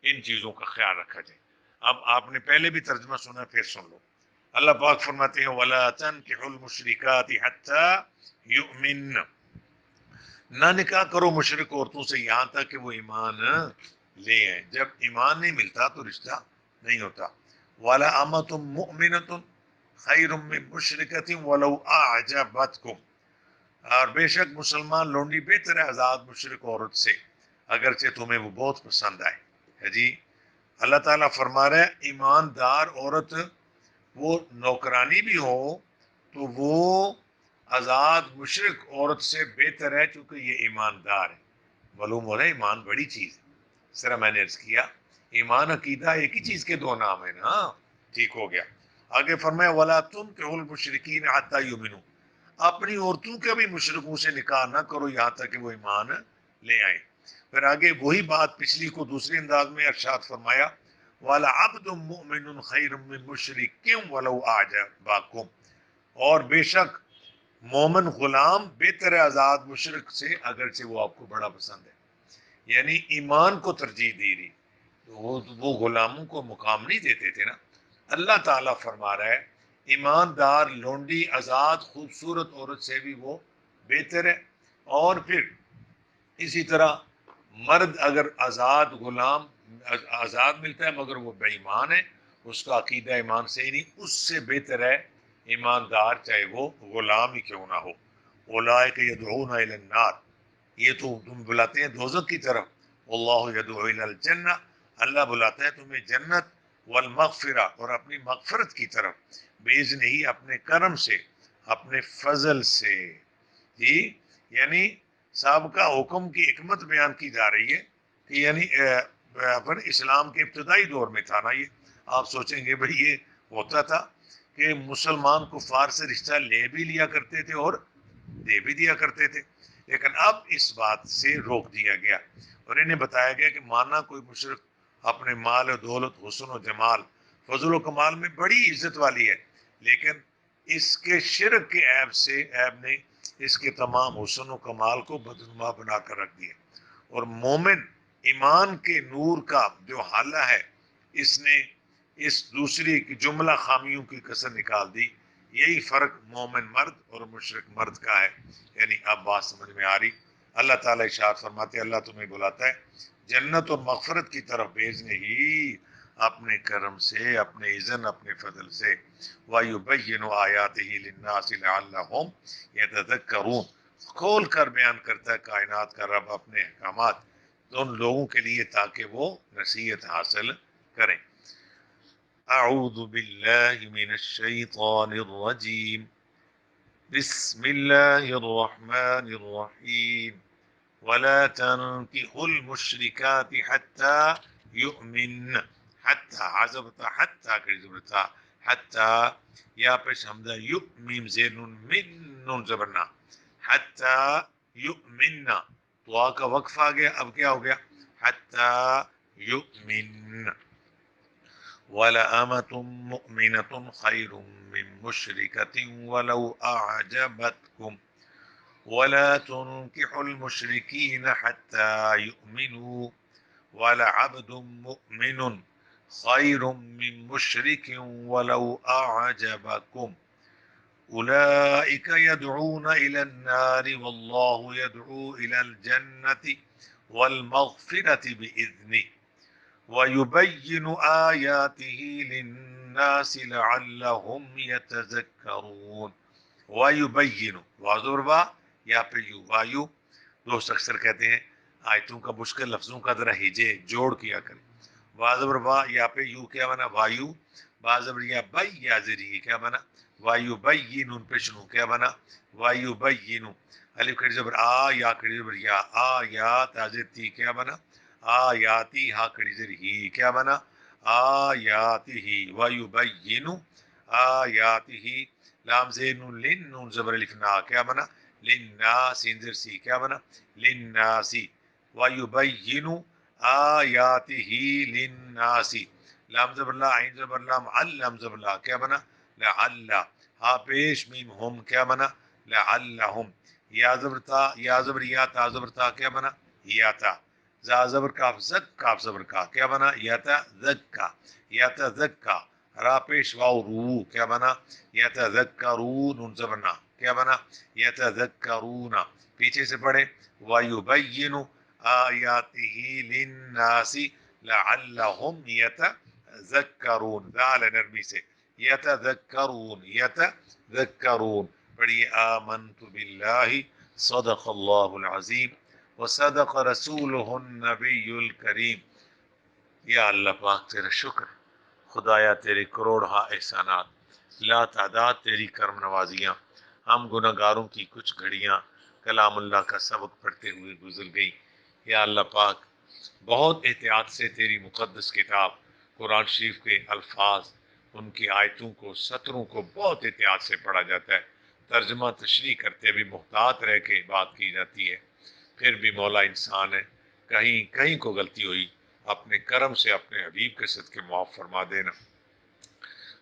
ان چیزوں کا خیال رکھا جائے۔ اب آپ نے پہلے بھی ترجمہ سنا، پھر سن لو۔ اللہ پاک فرماتے ہیں وَلَا تَنْكِحُوا الْمُشْرِكَاتِ حَتَّى يُؤْمِنَّ، نہ نکاح کرو مشرک عورتوں سے یہاں تک کہ وہ ایمان لے آئیں۔ جب ایمان نہیں ملتا تو رشتہ نہیں ہوتا۔ وَلَا أَمَةٌ مُؤْمِنَةٌ خَيْرٌ مِّن مُشْرِكَةٍ وَلَوْ أَعْجَبَتْكُمْ، اور بے شک مسلمان لونڈی بہتر ہے آزاد مشرک عورت سے اگرچہ تمہیں وہ بہت پسند آئے۔ ہے جی، اللہ تعالیٰ فرما رہا ہے ایماندار عورت وہ نوکرانی بھی ہو تو وہ آزاد مشرک عورت سے بہتر ہے، چونکہ یہ ایماندار ہے۔ معلوم ہو رہا ہے ایمان بڑی چیز ہے۔ سر میں نے عرض کیا ایمان عقیدہ ایک ہی چیز کے دو نام ہیں نا۔ ٹھیک ہو گیا۔ آگے فرمایا وَلَا تُنْكِحُوا الْمُشْرِكِينَ حَتَّى يُؤْمِنُوا، اپنی عورتوں کا بھی مشرکوں سے نکاح نہ کرو یہاں تک کہ وہ ایمان لے آئیں۔ پھر آگے وہی بات پچھلی کو دوسرے انداز میں ارشاد فرمایا وَلَعَبْدٌ مُؤْمِنٌ خَيْرٌ مِّن مُشْرِكٍ وَلَوْ أَعْجَبَكُمْ، اور بے شک مومن غلام بہتر ہے آزاد مشرک سے اگرچہ وہ آپ کو بڑا پسند ہے۔ یعنی ایمان کو ترجیح دی رہی، وہ غلاموں کو مقام نہیں دیتے تھے نا۔ اللہ تعالیٰ فرما رہا ہے ایماندار لونڈی آزاد خوبصورت عورت سے بھی وہ بہتر ہے۔ اور پھر اسی طرح مرد اگر آزاد غلام آزاد ملتا ہے مگر وہ بے ایمان ہے، اس کا عقیدہ ایمان سے ہی نہیں، اس سے بہتر ہے ایماندار چاہے وہ غلام ہی کیوں نہ ہو۔ اولئک یدعون الی النار، یہ تو تم بلاتے ہیں دوزخ کی طرف، واللہ یدعو الی الجنہ، اللہ بلاتا ہے تمہیں جنت، والمغفرہ، اور اپنی مغفرت کی طرف، باذن ہی اپنے کرم سے، اپنے فضل سے۔ جی یعنی صاحب کا حکم کی حکمت بیان کی جا رہی ہے کہ یعنی اسلام کے ابتدائی دور میں تھا نا یہ۔ آپ سوچیں گے بھئی یہ ہوتا تھا کہ مسلمان کفار سے رشتہ لے بھی لیا کرتے تھے اور دے بھی دیا کرتے تھے، لیکن اب اس بات سے روک دیا گیا اور انہیں بتایا گیا کہ مانا کوئی مشرک اپنے مال و دولت، حسن و جمال، فضل و کمال میں بڑی عزت والی ہے، لیکن اس کے شرک کے عیب نے اس کے تمام حسن و کمال کو بدنما بنا کر رکھ دیا۔ اور مومن ایمان کے نور کا جو حالہ ہے اس نے اس دوسری کی جملہ خامیوں کی کسر نکال دی۔ یہی فرق مومن مرد اور مشرک مرد کا ہے۔ یعنی اب بات سمجھ میں آ رہی۔ اللہ تعالیٰ ارشاد فرماتے اللہ تمہیں بلاتا ہے جنت اور مغفرت کی طرف بھیجنے ہی اپنے کرم سے، اپنے اذن، اپنے فضل سے۔ وَيُبَيِّنُ آیَاتِهِ لِلنَّاسِ لَعَلَّهُمْ يَتَذَكَّرُونَ، کھول کر بیان کرتا ہے کائنات کا رب اپنے احکامات ان لوگوں کے لیے تاکہ وہ نصیحت حاصل کریں۔ اعوذ باللہ من الشیطان الرجیم، بسم اللہ الرحمن الرحیم، ولا تنكحوا المشركات حتى يؤمن، حتى حذفت حتى كذبتا حتى یا پیش حمزہ یؤمن زیر من نون زبرنا حتى یؤمن، تو آ کا وقف آ گیا، اب کیا ہو گیا حتى یؤمن۔ وَلَأَمَةٌ مُؤْمِنَةٌ خَيْرٌ مِّن مُشْرِكَةٍ وَلَوْ أَعْجَبَتْكُمْ، ولا تنكحوا المشركين حتى يؤمنوا ولعبد مؤمن خير من مشرك ولو أعجبكم أولئك يدعون إلى النار والله يدعو إلى الجنة والمغفرة بإذنه ويبين آياته للناس لعلهم يتذكرون. وَيُبَيِّنُ واضح با یا پھر یو وایو، دوست اکثر کہتے ہیں آیتوں کا مشکل لفظوں کا ذرا ہجے جوڑ کیا کریں. واضح با یا پھر یو کیا بنا وایو، واضح یا بئی یا زری کیا بنا وایو بئی نون پشنو کیا بنا وایو بئی نو الف کھڑی زبر آ یا کھڑی زبر یا آ یا تاجر تی کیا بنا آیاتی ہا کھڑی زبر ہی کیا بنا آیاتی ہی وایو بئی نو آیاتی ہی لام زین لن نون زبر الف نا کیا بنا لنا سینزر سی کیا بنا لناسی ویبین آیاتہ للناسی لام زبر لا عین زبر لام علم زبر لا کیا بنا لعل ہا پیش میم ہم کیا بنا لعلہم یا زبر تا یا زبر یا تا زبر تا کیا بنا یا تا زا زبر کاف زک کاف زبر کا کیا بنا یا تا زکا یا تا زکا را پیش واو رو کیا بنا یتذکرون نون زبرنا کیا بنا یتذکرون پیچھے سے پڑھے وَيُبَيِّنُ آیاتہ للناس لعلہم یتذکرون ذال نرمی سے یتذکرون یتذکرون پڑھیے آمنت باللہ صدق اللہ العظیم وصدق رسولہ النبی الکریم. یا اللہ پاک تیرا شکر، خدایا تیرے کروڑ ہا احسانات، لا تعداد تیری کرم نوازیاں. ہم گناہ گاروں کی کچھ گھڑیاں کلام اللہ کا سبق پڑھتے ہوئے گزر گئی. یا اللہ پاک بہت احتیاط سے تیری مقدس کتاب قرآن شریف کے الفاظ، ان کی آیتوں کو سطروں کو بہت احتیاط سے پڑھا جاتا ہے. ترجمہ تشریح کرتے بھی محتاط رہ کے بات کی جاتی ہے. پھر بھی مولا انسان ہے، کہیں کہیں کو غلطی ہوئی اپنے کرم سے اپنے حبیب کے صدقے معاف فرما دینا.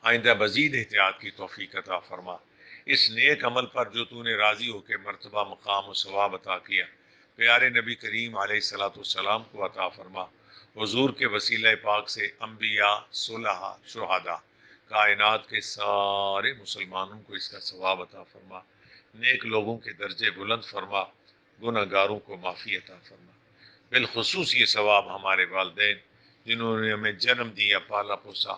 آئندہ مزید احتیاط کی توفیق عطا فرما. اس نیک عمل پر جو تو نے راضی ہو کے مرتبہ مقام و ثواب عطا کیا، پیارے نبی کریم علیہ الصلوۃ والسلام کو عطا فرما. حضور کے وسیلہ پاک سے انبیاء، صلحاء، شہداء، کائنات کے سارے مسلمانوں کو اس کا ثواب عطا فرما. نیک لوگوں کے درجے بلند فرما، گناہ گاروں کو معافی عطا فرما. بالخصوص یہ ثواب ہمارے والدین جنہوں نے ہمیں جنم دیا، پالا پوسا،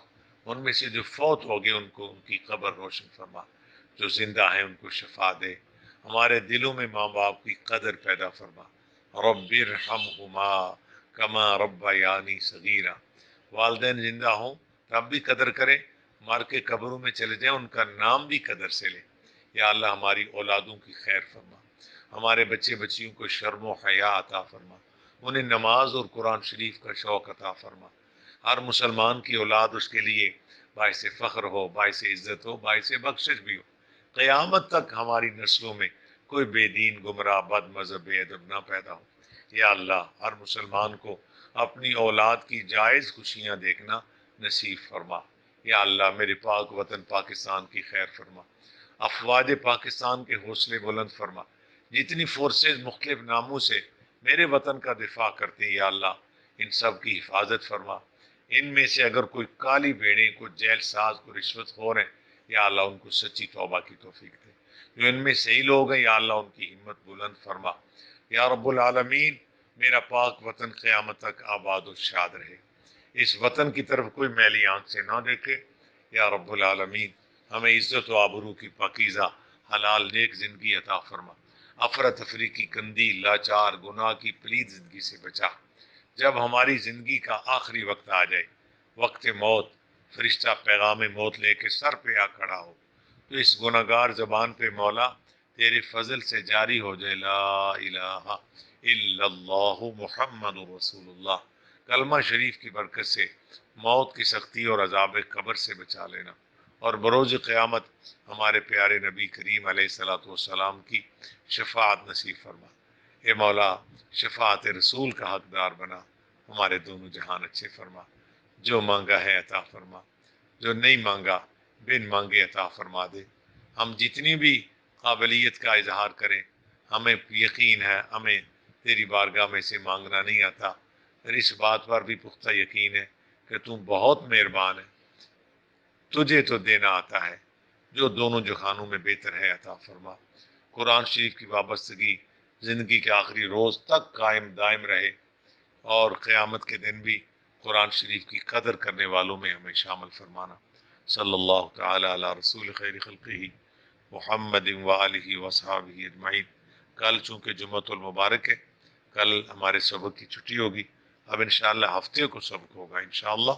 ان میں سے جو فوت ہو گئے ان کو ان کی قبر روشن فرما، جو زندہ ہیں ان کو شفا دے. ہمارے دلوں میں ماں باپ کی قدر پیدا فرما. رب ارحمہما کما ربیانی صغیرا. والدین زندہ ہوں تب بھی قدر کریں، مر کے قبروں میں چلے جائیں ان کا نام بھی قدر سے لیں. یا اللہ ہماری اولادوں کی خیر فرما، ہمارے بچے بچیوں کو شرم و حیا عطا فرما، انہیں نماز اور قرآن شریف کا شوق عطا فرما. ہر مسلمان کی اولاد اس کے لیے باعث فخر ہو، باعث عزت ہو، باعث بخشش بھی ہو. قیامت تک ہماری نسلوں میں کوئی بے دین، گمراہ، بد مذہب، بے ادب نہ پیدا ہو. یا اللہ ہر مسلمان کو اپنی اولاد کی جائز خوشیاں دیکھنا نصیب فرما. یا اللہ میرے پاک وطن پاکستان کی خیر فرما، افواج پاکستان کے حوصلے بلند فرما. جتنی فورسز مختلف ناموں سے میرے وطن کا دفاع کرتے ہیں یا اللہ ان سب کی حفاظت فرما. ان میں سے اگر کوئی کالی بھیڑیں، کوئی جیل ساز، کوئی رشوت خور ہیں یا اللہ ان کو سچی توبہ کی توفیق دے. جو ان میں صحیح لوگ ہیں یا اللہ ان کی ہمت بلند فرما. یا رب العالمین میرا پاک وطن قیامت تک آباد و شاد رہے، اس وطن کی طرف کوئی میلی آنکھ سے نہ دیکھے. یا رب العالمین ہمیں عزت و آبرو کی پاکیزہ حلال نیک زندگی عطا فرما. افراتفری کی گندی، لاچار، گناہ کی پلید زندگی سے بچا. جب ہماری زندگی کا آخری وقت آ جائے، وقت موت، فرشتہ پیغام موت لے کے سر پہ آ کھڑا ہو، تو اس گناہ گار زبان پہ مولا تیرے فضل سے جاری ہو جائے لا الہ الا اللہ محمد رسول اللہ. کلمہ شریف کی برکت سے موت کی سختی اور عذاب قبر سے بچا لینا، اور بروز قیامت ہمارے پیارے نبی کریم علیہ الصلوۃ والسلام کی شفاعت نصیب فرما. اے مولا شفاعت رسول کا حقدار بنا، ہمارے دونوں جہان اچھے فرما. جو مانگا ہے عطا فرما، جو نہیں مانگا بن مانگے عطا فرما دے. ہم جتنی بھی قابلیت کا اظہار کریں ہمیں یقین ہے، ہمیں تیری بارگاہ میں سے مانگنا نہیں آتا، پھر اس بات پر بھی پختہ یقین ہے کہ تو بہت مہربان ہے، تجھے تو دینا آتا ہے، جو دونوں جہانوں میں بہتر ہے عطا فرما۔ قرآن شریف کی وابستگی زندگی کے آخری روز تک قائم دائم رہے، اور قیامت کے دن بھی قرآن شریف کی قدر کرنے والوں میں ہمیں شامل فرمانا۔ صلی اللہ تعالی علی رسول خیر خلقہ محمد وآلہ وصحابہ اجمعین۔ کل چونکہ جمعۃ المبارک ہے، کل ہمارے سبق کی چھٹی ہوگی، اب انشاءاللہ ہفتے کو سبق ہوگا انشاءاللہ۔